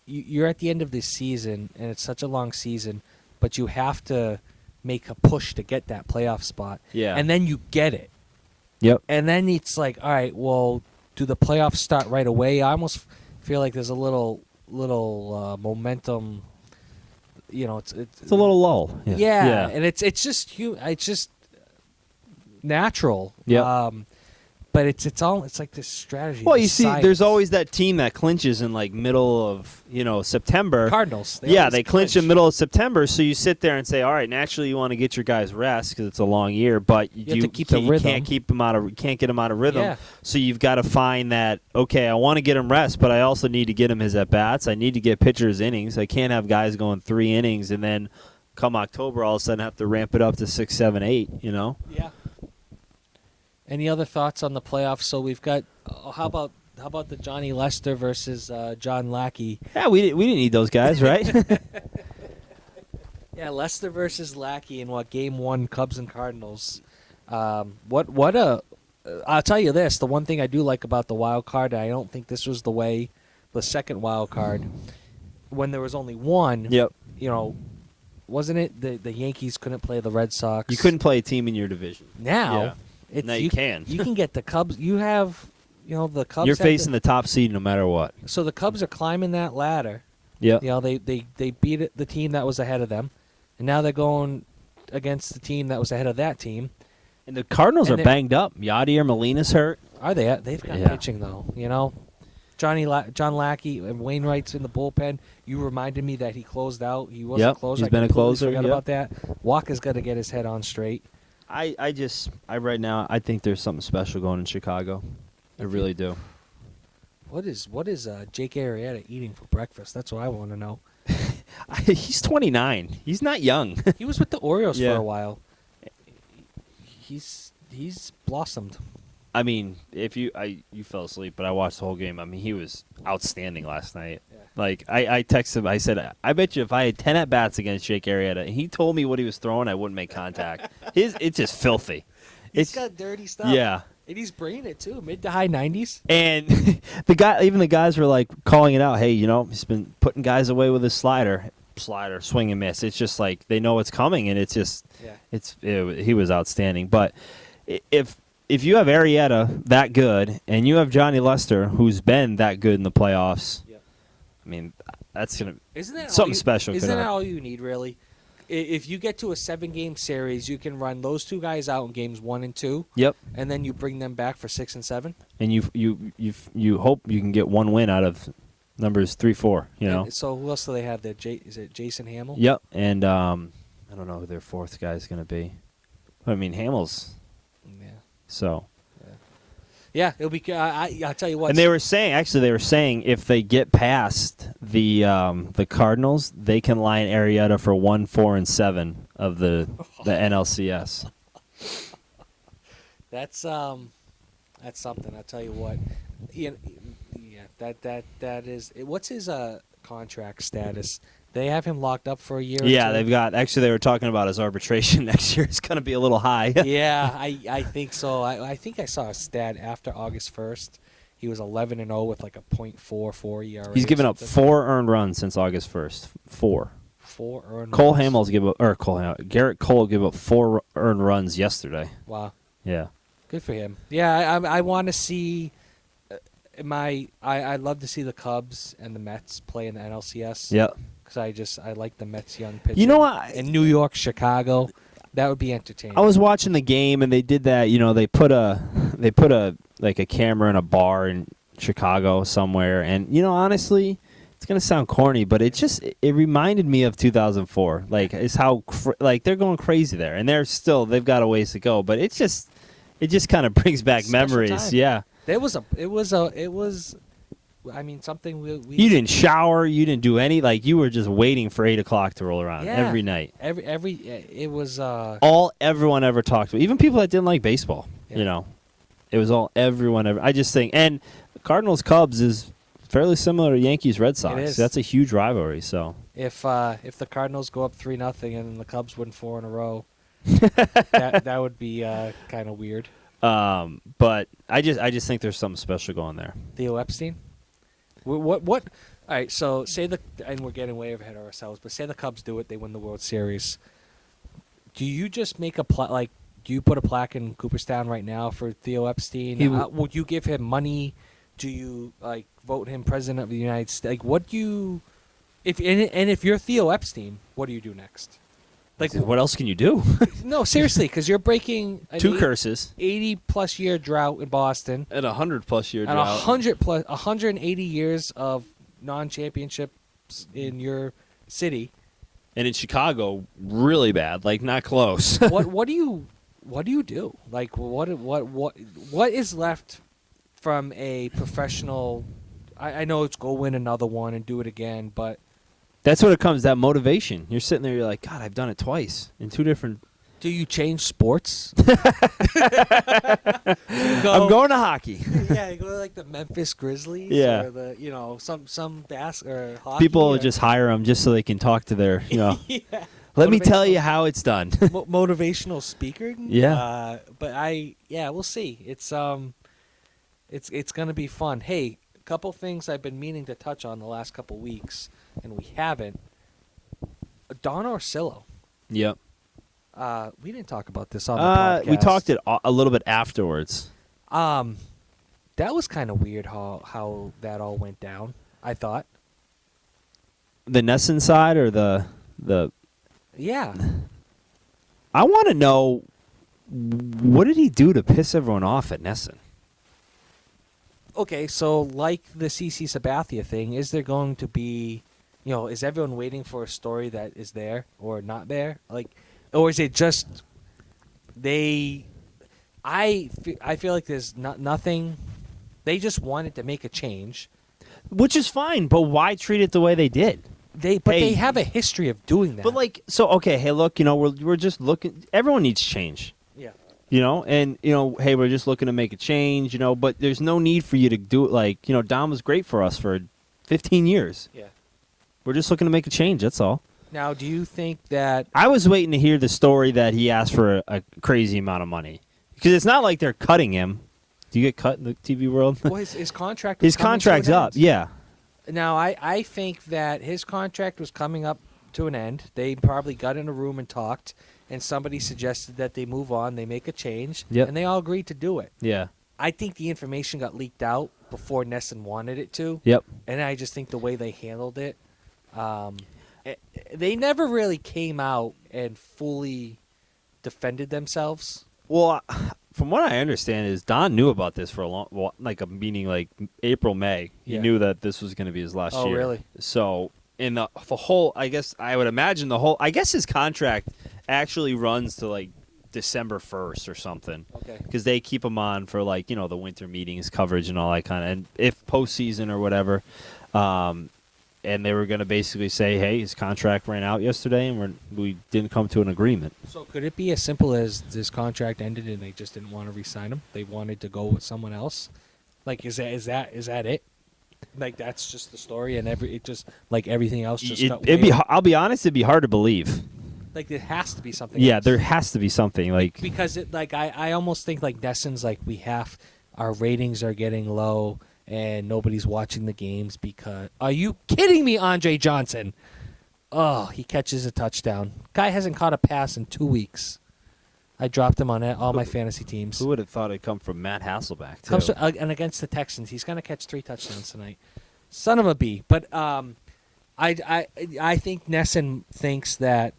You're at the end of this season, and it's such a long season, but you have to make a push to get that playoff spot. Yeah. And then you get it. Yep. And then it's like, all right, well, do the playoffs start right away? I almost feel like there's a little momentum. You know, it's a little lull. Yeah. And it's just natural. Yeah. But it's like this strategy. Well, this you see, science. there's always that team that clinches in like middle of September. Cardinals. They clinch in middle of September. So you sit there and say, all right, naturally you want to get your guys rest because it's a long year, but you have to keep the you rhythm. can't keep them can't get them out of rhythm. Yeah. So you've got to find that. Okay, I want to get him rest, but I also need to get him his at bats. I need to get pitchers innings. I can't have guys going 3 innings and then come October all of a sudden have to ramp it up to 6, 7, 8. Yeah. Any other thoughts on the playoffs? So we've got. How about the Johnny Lester versus John Lackey? Yeah, we didn't need those guys, right? Yeah, Lester versus Lackey in game 1, Cubs and Cardinals. I'll tell you this: the one thing I do like about the wild card, I don't think this was the second wild card, when there was only one. Yep. Wasn't it the Yankees couldn't play the Red Sox? You couldn't play a team in your division. Now. Yeah. Now you can. You can get the Cubs. You have, the Cubs. You're facing the top seed no matter what. So the Cubs are climbing that ladder. Yeah. They beat the team that was ahead of them, and now they're going against the team that was ahead of that team. And the Cardinals are banged up. Yadier Molina's hurt. Are they? They've got pitching though. John Lackey and Wainwright's in the bullpen. You reminded me that he closed out. He wasn't a closer. He's been a closer. Forgot about that. Walker's got to get his head on straight. I right now I think there's something special going in Chicago. I really do. What is Jake Arrieta eating for breakfast? That's what I want to know. He's 29. He's not young. He was with the Orioles Yeah. for a while. He's blossomed. I mean, you fell asleep, but I watched the whole game. I mean, he was outstanding last night. Yeah. Like I texted him. I said, I bet you if I had 10 at bats against Jake Arrieta, and he told me what he was throwing, I wouldn't make contact. It's just filthy. He's got dirty stuff. Yeah. And he's bringing it too, mid to high 90s. And the guys were like calling it out. Hey, he's been putting guys away with his slider, swing and miss. It's just like they know it's coming, and it's just he was outstanding. But if you have Arrieta that good, and you have Johnny Lester who's been that good in the playoffs, I mean that's gonna something special. Isn't that all you need really? If you get to a 7-game series, you can run those two guys out in games 1 and 2. Yep. And then you bring them back for 6 and 7. And you hope you can get one win out of numbers 3, 4. And so who else do they have there? Is it Jason Hamill? Yep. And I don't know who their fourth guy is going to be. I mean Hamill's. Yeah. So. Yeah, it'll be. I'll tell you what. And they were saying if they get past the Cardinals, they can line Arrieta for 1, 4, and 7 of the NLCS. That's something. I'll tell you what. Yeah, that is. What's his contract status? They have him locked up for a year. Yeah, or two? they've got. Actually, they were talking about his arbitration next year. It's going to be a little high. Yeah, I think so. I think I saw a stat after August 1st. He was 11-0 with like a .44 ERA. He's given up 4 earned runs since August 1st. 4. 4 earned Cole runs. Hamels Garrett Cole gave up 4 earned runs yesterday. Wow. Yeah. Good for him. Yeah, I want to see. I'd love to see the Cubs and the Mets play in the NLCS. Yep. Because I like the Mets young pitching. You know what? In New York, Chicago, that would be entertaining. I was watching the game and they did that. They put a like a camera in a bar in Chicago somewhere, and honestly, it's gonna sound corny, but it reminded me of 2004. Like it's how they're going crazy there, and they've got a ways to go, but it just kind of brings back memories. Time. Yeah. It was. I mean, something we You didn't shower. You didn't do any. Like you were just waiting for 8 o'clock to roll around every night. It was all everyone ever talked about. Even people that didn't like baseball. Yeah. It was all everyone ever. I just think, and Cardinals Cubs is fairly similar to Yankees Red Sox. It is. That's a huge rivalry. So if the Cardinals go up 3-0 and the Cubs win 4 in a row, that would be kind of weird. But I just think there's something special going there. Theo Epstein. What? All right. So and we're getting way ahead of ourselves, but say the Cubs do it, they win the World Series. do you just make a like? Do you put a plaque in Cooperstown right now for Theo Epstein? Would you give him money? Do you like vote him president of the United States? Like, what do you? If you're Theo Epstein, what do you do next? Like, what else can you do? No, seriously, because you're breaking Two curses. 80+ year drought in Boston, And 100+ year and drought. 180 years of non-championships in your city. And in Chicago, really bad. Like, not close. What do you do? Like, what is left from a professional? I know it's go win another one and do it again, but That's what it comes, that motivation. You're sitting there, you're like, God, I've done it twice in 2 different... do you change sports? I'm going to hockey. Yeah, you go to like the Memphis Grizzlies. Yeah. Or the some or hockey. People just hire them just so they can talk to their, Yeah. let me tell you how it's done. Motivational speaker. Yeah. But we'll see. It's gonna be fun. Hey, a couple things I've been meaning to touch on the last couple weeks, and we haven't. Don Orsillo. Yep. We didn't talk about this on the podcast. We talked it a little bit afterwards. That was kind of weird how that all went down, I thought. The Nesson side or the Yeah. I want to know, what did he do to piss everyone off at Nesson? Okay, so like the CC Sabathia thing, is there going to be, is everyone waiting for a story that is there or not there? Like, or is it just I feel like there's nothing. They just wanted to make a change. Which is fine, but why treat it the way they did? They have a history of doing that. But okay, hey, look, we're just looking. Everyone needs change. Yeah. And hey, we're just looking to make a change. But there's no need for you to do it. Like, Dom was great for us for 15 years. Yeah. We're just looking to make a change. That's all. Now, do you think that I was waiting to hear the story that he asked for a crazy amount of money, because it's not like they're cutting him. Do you get cut in the TV world? well, his contract? His contract's up. Yeah. Now, I think that his contract was coming up to an end. They probably got in a room and talked, and somebody suggested that they move on, they make a change, Yep. and they all agreed to do it. Yeah. I think the information got leaked out before Nesson wanted it to. Yep. And I just think the way they handled it, they never really came out and fully defended themselves. Well, from what I understand is Don knew about this for a long, meaning like April, May. He Yeah. knew that this was going to be his last Oh, year. really? So in the whole, I guess I would imagine I guess his contract actually runs to like December 1st or something. Okay. Because they keep him on for the winter meetings coverage and all that kind of, and if postseason or whatever. And they were going to basically say, hey, his contract ran out yesterday, and we didn't come to an agreement. So could it be as simple as this contract ended and they just didn't want to re-sign him? They wanted to go with someone else. Like, is that it? Like, that's just the story, and everything else just got way off? I'll be honest, it'd be hard to believe. Like, there has to be something. Yeah, else. there has to be something because I almost think like Nesson's like our ratings are getting low and nobody's watching the games because. Are you kidding me, Andre Johnson? Oh, he catches a touchdown. Guy hasn't caught a pass in 2 weeks. I dropped him on all my fantasy teams. Who would have thought it'd come from Matt Hasselbeck, too? Comes and against the Texans, he's going to catch 3 touchdowns tonight. Son of a bee. But I think Nesson thinks that.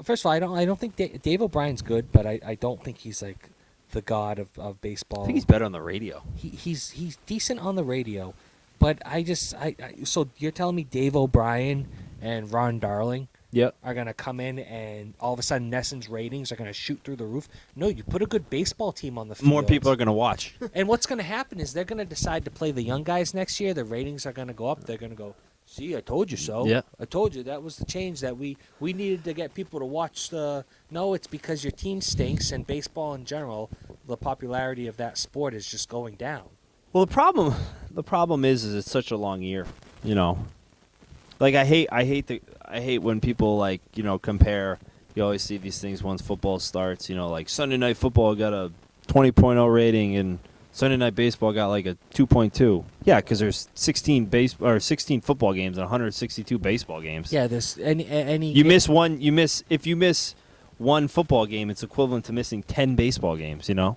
First of all, I don't think Dave O'Brien's good, but I don't think he's like the god of baseball. I think he's better on the radio. He's decent on the radio, but so you're telling me Dave O'Brien and Ron Darling Yep. are going to come in and all of a sudden Nesson's ratings are going to shoot through the roof? No, you put a good baseball team on the field. More people are going to watch. And what's going to happen is they're going to decide to play the young guys next year. The ratings are going to go up. They're going to go, see, I told you so. Yeah. I told you that was the change that we needed to get people to watch the. No, it's because your team stinks and baseball in general, the popularity of that sport is just going down. Well, the problem is it's such a long year, Like I hate when people compare. You always see these things once football starts, like Sunday Night Football got a 20.0 rating and Sunday Night Baseball got like a 2.2. Yeah, because there's 16 football games and 162 baseball games. Yeah, this any You miss one. If you miss one football game, it's equivalent to missing 10 baseball games. You know.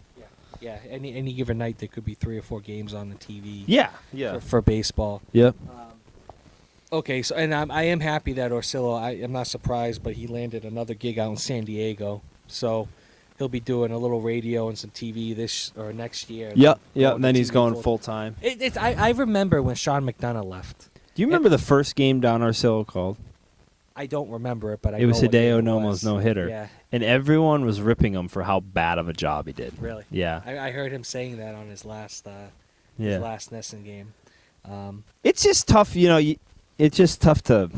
Yeah, any given night there could be 3 or 4 games on the TV. Yeah. For baseball. Yep. Okay, so and I am happy that Orsillo. I'm not surprised, but he landed another gig out in San Diego, so he'll be doing a little radio and some TV this or next year. Yep. Going And then to he's TV going full time. I remember when Sean McDonough left. Do you remember the first game Don Orsillo called? I don't remember it, but It was know what game Hideo it Nomo's was. no-hitter. Yeah, And everyone was ripping him for how bad of a job he did. really. Yeah. I heard him saying that on his last Nesson game. It's just tough, it's just tough to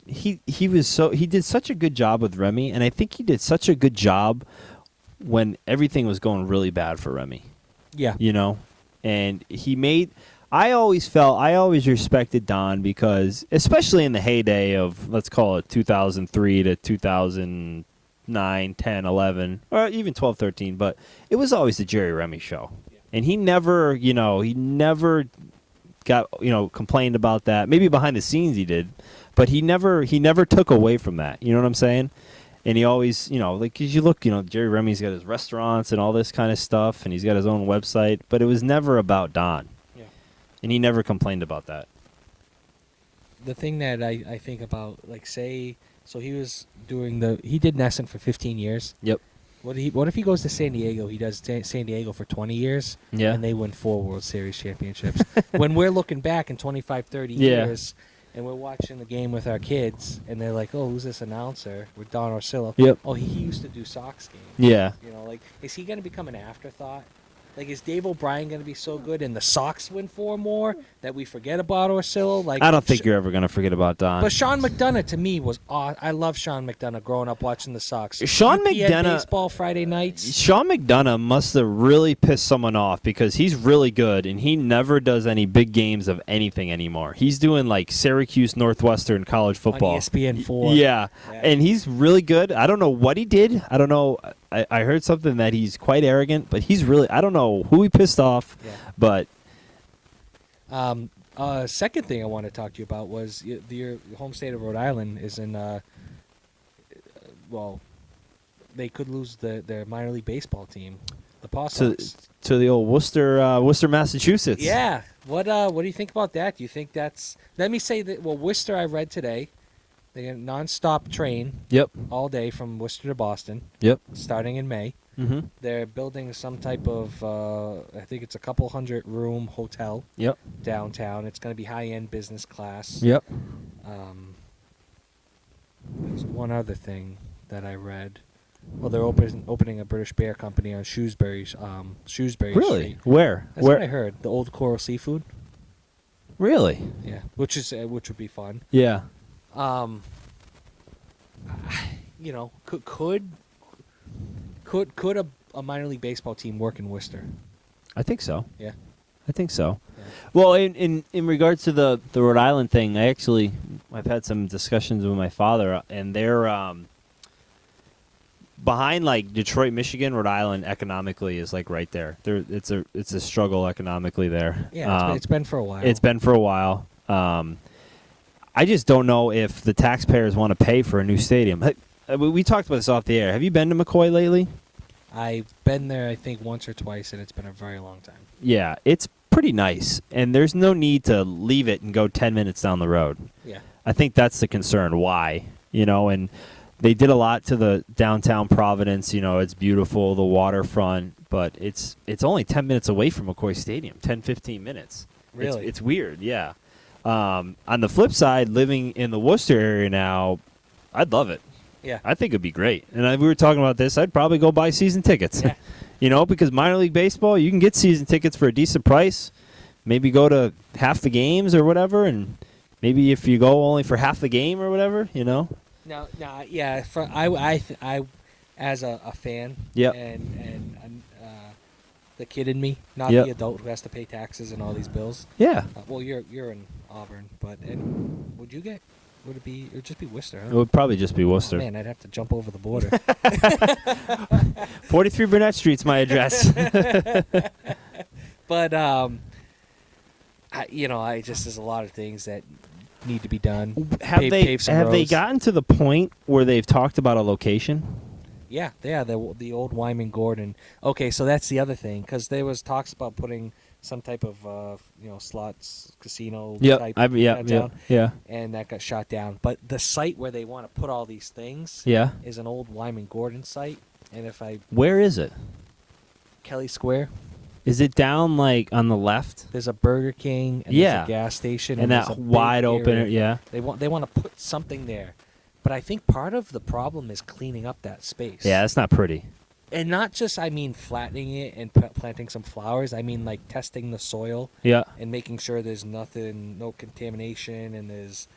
he did such a good job with Remy, and I think he did such a good job when everything was going really bad for Remy. Yeah. And I always respected Don because, especially in the heyday of, let's call it 2003 to 2009, 10, 11, or even 12, 13, but it was always the Jerry Remy show. Yeah. And he never got, complained about that. Maybe behind the scenes he did, but he never took away from that. You know what I'm saying? And he always, as you look, Jerry Remy's got his restaurants and all this kind of stuff, and he's got his own website, but it was never about Don. Yeah. And he never complained about that. The thing that I think about, so he did Nesson for 15 years. Yep. What if he goes to San Diego? He does San Diego for 20 years, Yeah. and they win 4 World Series championships. When we're looking back in 25, 30 Yeah. years, and we're watching the game with our kids, and they're like, "Oh, who's this announcer?" With Don Orsillo. Yep. Oh, he used to do Sox games. Yeah. Is he going to become an afterthought? Is Dave O'Brien going to be so good and the Sox win 4 more that we forget about Orsillo? I don't think you're ever going to forget about Don. But Sean McDonough, to me, was I love Sean McDonough growing up watching the Sox. Sean UPN McDonough- baseball Friday nights. Sean McDonough must have really pissed someone off because he's really good, and he never does any big games of anything anymore. He's doing like Syracuse Northwestern college football. On ESPN 4. Yeah, and he's really good. I don't know what he did. I don't know. I heard something that he's quite arrogant, but he's really, I don't know who he pissed off, Yeah. but Second thing I want to talk to you about was your home state of Rhode Island is in, they could lose their minor league baseball team, the Paw Sox. to the old Worcester, Massachusetts. Yeah. What do you think about that? Do you think that's? Let me say that. Well, Worcester, I read today, they get a nonstop train Yep. all day from Worcester to Boston, Yep. starting in May. Mm-hmm. They're building some type of, I think it's a couple 100-room hotel Yep. downtown. It's going to be high-end business class. Yep. There's one other thing that I read. Well, they're opening a British Bear Company on Shrewsbury Really? Street. Where? That's what I heard. The Old Coral Seafood. Really? Yeah, which would be fun. Yeah. Could a minor league baseball team work in Worcester? I think so. Yeah. I think so. Yeah. Well, in regards to the Rhode Island thing, I've had some discussions with my father, and they're behind like Detroit, Michigan. Rhode Island economically is like right there. It's a struggle economically there. Yeah, it's been for a while. It's been for a while. I just don't know if the taxpayers want to pay for a new stadium. We talked about this off the air. Have you been to McCoy lately? I've been there, I think, once or twice, and it's been a very long time. Yeah, it's pretty nice, and there's no need to leave it and go 10 minutes down the road. Yeah. I think that's the concern. Why? And they did a lot to the downtown Providence. It's beautiful, the waterfront, but it's only 10 minutes away from McCoy Stadium, 10, 15 minutes. Really? It's weird, yeah. On the flip side, living in the Worcester area now, I'd love it. Yeah. I think it'd be great. And we were talking about this. I'd probably go buy season tickets. Yeah. Because minor league baseball, you can get season tickets for a decent price. Maybe go to half the games or whatever, and maybe if you go only for half the game or whatever, No, yeah. I as a fan. Yep. And the kid in me, not Yep. the adult who has to pay taxes and all these bills. Yeah. Well, you're in Auburn, but would you get? Would it would just be Worcester? Huh? It would probably just be Worcester. Oh, man, I'd have to jump over the border. 43 Burnett Street's my address. But I just there's a lot of things that need to be done. Pave some Have they roads. gotten to the point where they've talked about a location? Yeah, the old Wyman Gordon. Okay, so that's the other thing because there was talks about putting some type of slots casino type down, and that got shot down. But the site where they want to put all these things is an old Wyman Gordon site, and Where is it? Kelly Square. Is it down like on the left? There's a Burger King and there's a gas station and there's that a big wide open area. yeah. They want to put something there, but I think part of the problem is cleaning up that space. Yeah, that's not pretty. And not just flattening it and planting some flowers. I mean like testing the soil. Yeah. And making sure there's no contamination and there's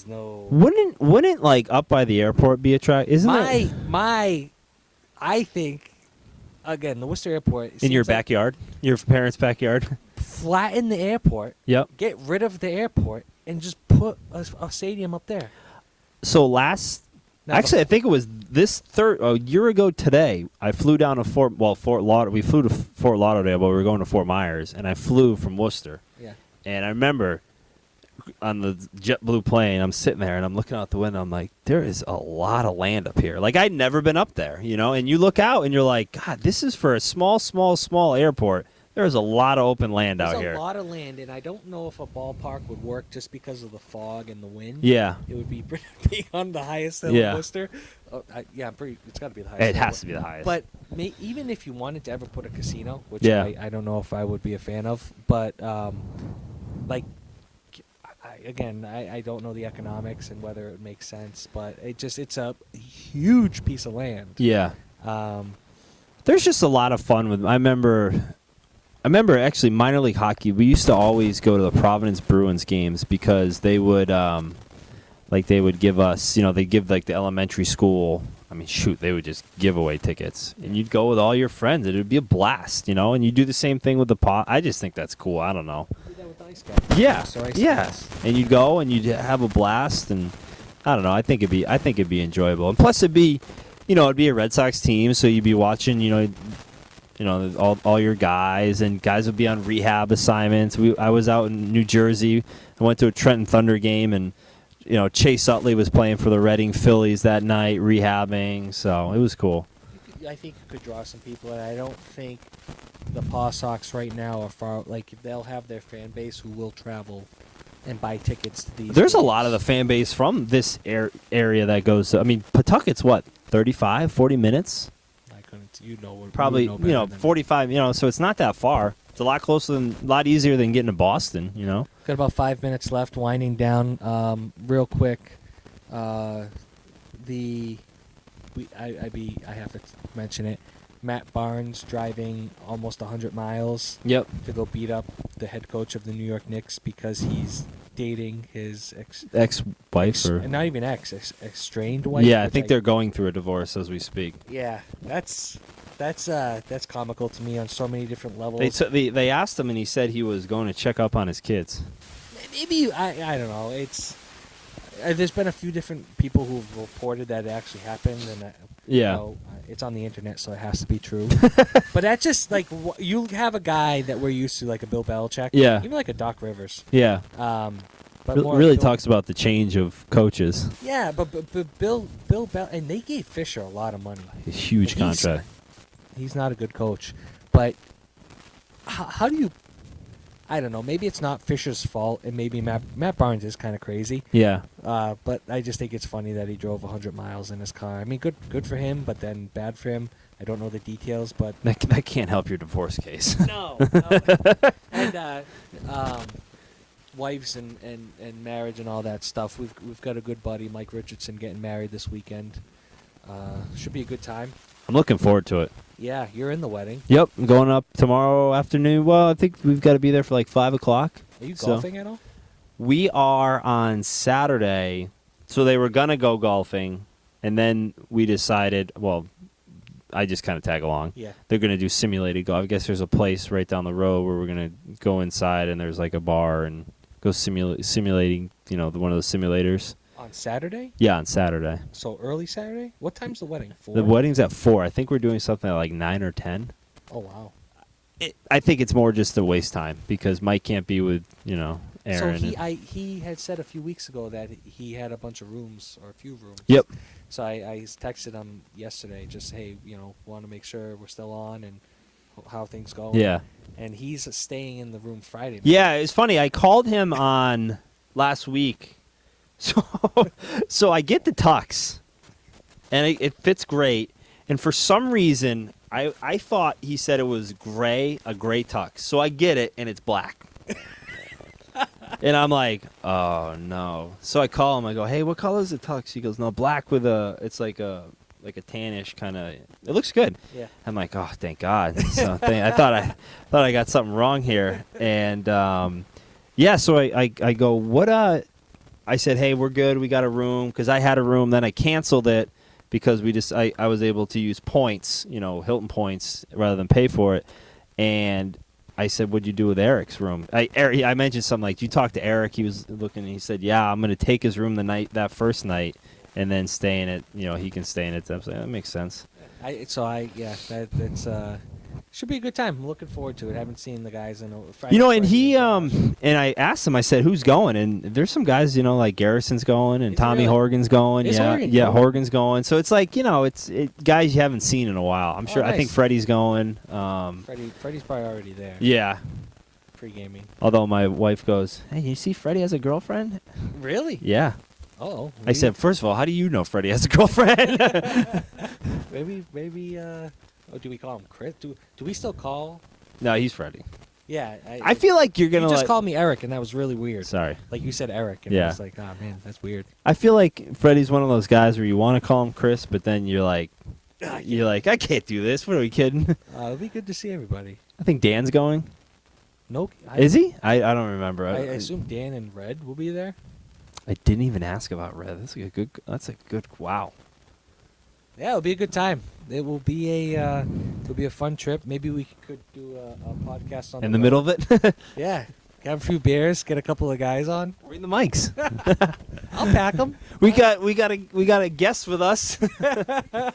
no. Wouldn't like up by the airport be a track? Isn't it I think, again, the Worcester Airport in your backyard, your parents' backyard? Flatten the airport. Yep. Get rid of the airport and just put a stadium up there. So I think it was a year ago today. I flew down to Fort Lauderdale. We flew to Fort Lauderdale, but we were going to Fort Myers, and I flew from Worcester. Yeah. And I remember on the JetBlue plane, I'm sitting there and I'm looking out the window. I'm like, there is a lot of land up here. Like I'd never been up there, And you look out and you're like, God, this is for a small airport. There's a lot of open land out here. There's a lot of land, and I don't know if a ballpark would work just because of the fog and the wind. Yeah. It would be on the highest hill in Worcester. It's got to be the highest. It has to be the highest. But even if you wanted to ever put a casino, which I don't know if I would be a fan of, but I don't know the economics and whether it makes sense, but it's a huge piece of land. Yeah. There's just a lot of fun with. I remember actually minor league hockey. We used to always go to the Providence Bruins games because they would give us, they give like the elementary school. I mean, they would just give away tickets, and you'd go with all your friends. It would be a blast, and you do the same thing with the pot. I just think that's cool. I don't know. Do that with ice skating. Yeah. And you'd go and you'd have a blast, and I don't know. I think it'd be enjoyable, and plus it'd be a Red Sox team, so you'd be watching, all your guys, and guys would be on rehab assignments. I was out in New Jersey. I went to a Trenton Thunder game, and Chase Utley was playing for the Reading Phillies that night, rehabbing. So it was cool. I think you could draw some people, and I don't think the Paw Sox right now are far. Like they'll have their fan base who will travel and buy tickets to these. There's games. a lot of the fan base from this area that goes. I mean, Pawtucket's what 35, 40 minutes. I couldn't. Probably 45. So it's not that far. It's a lot lot easier than getting to Boston. Got about 5 minutes left. Winding down, real quick. I have to mention it. Matt Barnes driving almost 100 miles. Yep. To go beat up the head coach of the New York Knicks because he's dating his ex-wife or not even estranged wife. Yeah, I think they're going through a divorce as we speak. Yeah, that's comical to me on so many different levels. They asked him, and he said he was going to check up on his kids. Maybe I don't know. It's there's been a few different people who've reported that it actually happened, and it's on the internet, so it has to be true. But that's just like you have a guy that we're used to, like a Bill Belichick, even like a Doc Rivers, but really talks about the change of coaches. Yeah, but Bill Bell, and they gave Fisher a lot of money, a huge contract. He's not a good coach, but how do you? I don't know. Maybe it's not Fisher's fault, and maybe Matt Barnes is kind of crazy. Yeah. But I just think it's funny that he drove 100 miles in his car. I mean, good for him, but then bad for him. I don't know the details, but that can't help your divorce case. No. And wives and marriage and all that stuff. We've got a good buddy, Mike Richardson, getting married this weekend. Should be a good time. I'm looking forward to it. Yeah, you're in the wedding. Yep, I'm going up tomorrow afternoon. Well, I think we've got to be there for like 5 o'clock. Are you golfing at all? We are on Saturday. So they were going to go golfing, and then we decided, well, I just kind of tag along. Yeah. They're going to do simulated golf. I guess there's a place right down the road where we're going to go inside, and there's like a bar and go simulating, one of those simulators. On Saturday? Yeah, on Saturday. So early Saturday? What time's the wedding? 4? The wedding's at 4. I think we're doing something at like 9 or 10. Oh, wow. I think it's more just to waste time because Mike can't be with Aaron. So he had said a few weeks ago that he had a bunch of rooms or a few rooms. Yep. So I texted him yesterday, just hey, want to make sure we're still on and how things go. Yeah. And he's staying in the room Friday night. Yeah, it's funny. I called him on last week, so I get the tux, and it fits great. And for some reason, I thought he said it was a gray tux. So I get it, and it's black. And I'm like, oh no. So I call him. I go, hey, what color is the tux? He goes, no, black with it's like a tannish kind of. It looks good. Yeah. I'm like, oh, thank God. So I thought I got something wrong here, and yeah. So I go, what? I said, hey, we're good. We got a room because I had a room. Then I canceled it because I was able to use points, Hilton points rather than pay for it, and I said, what'd you do with Eric's room? I mentioned something like, you talked to Eric? He was looking, and he said, yeah, I'm going to take his room that first night, and then stay in it. He can stay in it. I was like, that makes sense. That's should be a good time. I'm looking forward to it. I haven't seen the guys in a Friday. And he and I asked him. I said, "Who's going?" And there's some guys, like Garrison's going, and Tommy really? Horgan's going. Is Horgan yeah, going? Horgan's going. So it's like it's guys you haven't seen in a while. I'm sure. Nice. I think Freddie's going. Freddie's probably already there. Yeah. Pre-gaming. Although my wife goes, "Hey, you see Freddie has a girlfriend?" Really? Yeah. Oh. I said, first of all, how do you know Freddie has a girlfriend? maybe. Do we call him Chris? Do we still call? No, he's Freddie. Yeah. I feel like you're gonna You just called me Eric, and that was really weird. Sorry. Like you said Eric, and Yeah. I was like, oh man, that's weird. I feel like Freddie's one of those guys where you want to call him Chris, but then you're like, I can't do this. What are we kidding? It'll be good to see everybody. I think Dan's going. No, Is he? I don't remember. I assume Dan and Red will be there. I didn't even ask about Red. That's a good. Wow. Yeah, it'll be a good time. It will be a fun trip. Maybe we could do a podcast on In the middle of it. Yeah, have a few beers, get a couple of guys on. Bring the mics. I'll pack them. we got a guest with us. I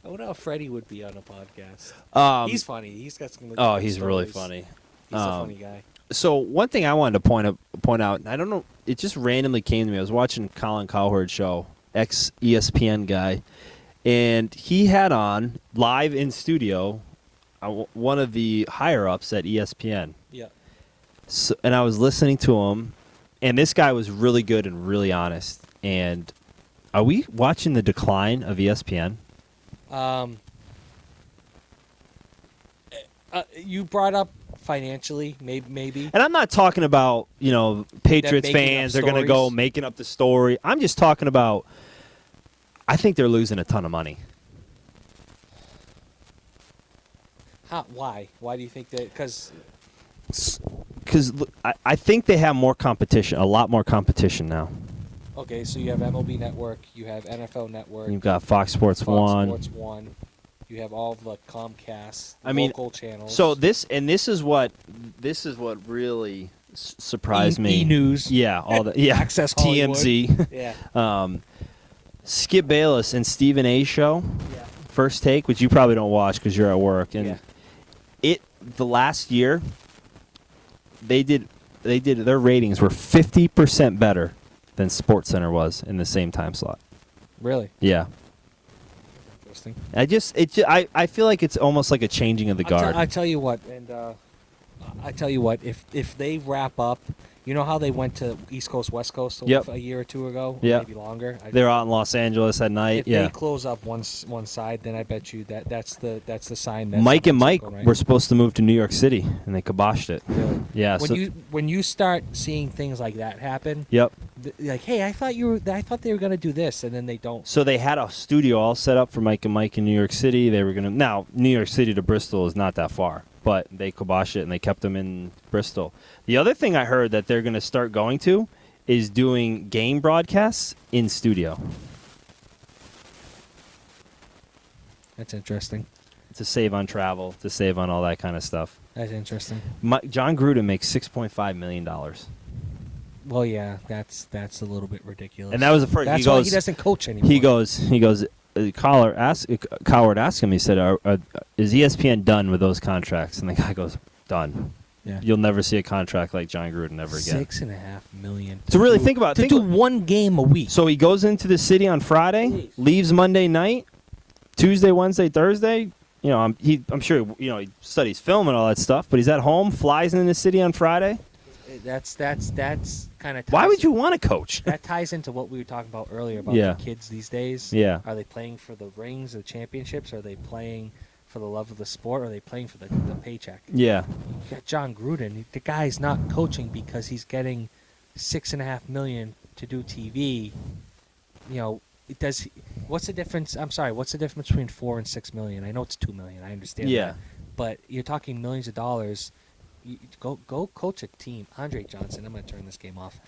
wonder how Freddie would be on a podcast. He's funny. He's got some. Oh, he's really funny. He's a funny guy. So one thing I wanted to point out, I don't know, it just randomly came to me. I was watching Colin Cowherd's show, ex-ESPN guy, and he had on live in studio one of the higher ups at ESPN. Yeah. So, and I was listening to him, and this guy was really good and really honest. And are we watching the decline of ESPN? You brought up financially, maybe. And I'm not talking about, Patriots making fans up are going to go stories. making up the story. I'm just talking about, I think they're losing a ton of money. Why? Why do you think that? Because I think they have more competition, a lot more competition now. okay, so you have MLB Network, you have NFL Network, You've got Fox Sports 1. Sports 1. You have all of the Comcast, local channels. So this is what really surprised me. E-News. Yeah, all the Access Hollywood. TMZ. Yeah. Skip Bayless and Stephen A. show. Yeah. First Take, which you probably don't watch because you're at work, and the last year they did their ratings were 50% better than SportsCenter was in the same time slot. Really? Yeah. Interesting. I feel like it's almost like a changing of the guard. I tell you what, if they wrap up, you know how they went to East Coast, West Coast a year or two ago, or maybe longer. They're out in Los Angeles at night. If they close up one side, then I bet you that's the sign. That Mike and Mike right. were supposed to move to New York City, and they kiboshed it. Really? Yeah. When you start seeing things like that happen, Yep. Like, hey, I thought they were gonna do this, and then they don't. So they had a studio all set up for Mike and Mike in New York City. They were gonna now New York City to Bristol is not that far, but they kiboshed it and they kept them in Bristol. The other thing I heard that they're gonna start going to is doing game broadcasts in studio. That's interesting. To save on travel, to save on all that kind of stuff. That's interesting. John Gruden makes $6.5 million. Well, yeah, that's a little bit ridiculous. And that was the first. That's why he doesn't coach anymore. He goes. Coward asked him. He said, "Is ESPN done with those contracts?" And the guy goes, "Done. Yeah. You'll never see a contract like John Gruden ever again." $6.5 million. So really think about to do one game a week. So he goes into the city on Friday, leaves Monday night, Tuesday, Wednesday, Thursday. You know, I'm sure he studies film and all that stuff, but he's at home, flies into the city on Friday. That's kind of. Why would you want to coach? That ties into what we were talking about earlier about Yeah. the kids these days. Yeah. Are they playing for the rings, the championships? Are they playing for the love of the sport? Or are they playing for the paycheck? Yeah. You got John Gruden. The guy's not coaching because he's getting $6.5 million to do TV. You know, what's the difference? I'm sorry. What's the difference between $4 and $6 million? I know it's $2 million. I understand. Yeah. that. But you're talking millions of dollars. Go coach a team. Andre Johnson. I'm going to turn this game off.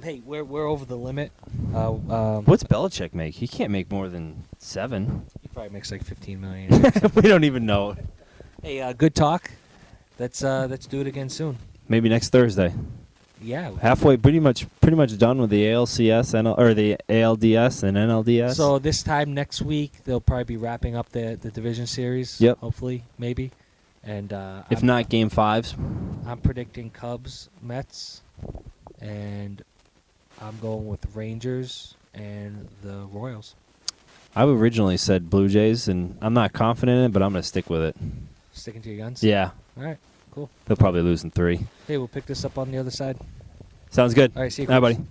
Hey, we're over the limit. What's Belichick make? He can't make more than 7. He probably makes like $15 million. We don't even know. Hey, good talk. Let's do it again soon. Maybe next Thursday. Yeah. Halfway, pretty much done with the ALCS or the ALDS and NLDS. So this time next week they'll probably be wrapping up the division series. Yep. Hopefully, maybe. And if not Game 5s, I'm predicting Cubs, Mets, and I'm going with Rangers and the Royals. I originally said Blue Jays, and I'm not confident in it, but I'm going to stick with it. Sticking to your guns? Yeah. All right, cool. They'll probably lose in 3. Hey, we'll pick this up on the other side. Sounds good. All right, see you, Bye, Chris. buddy.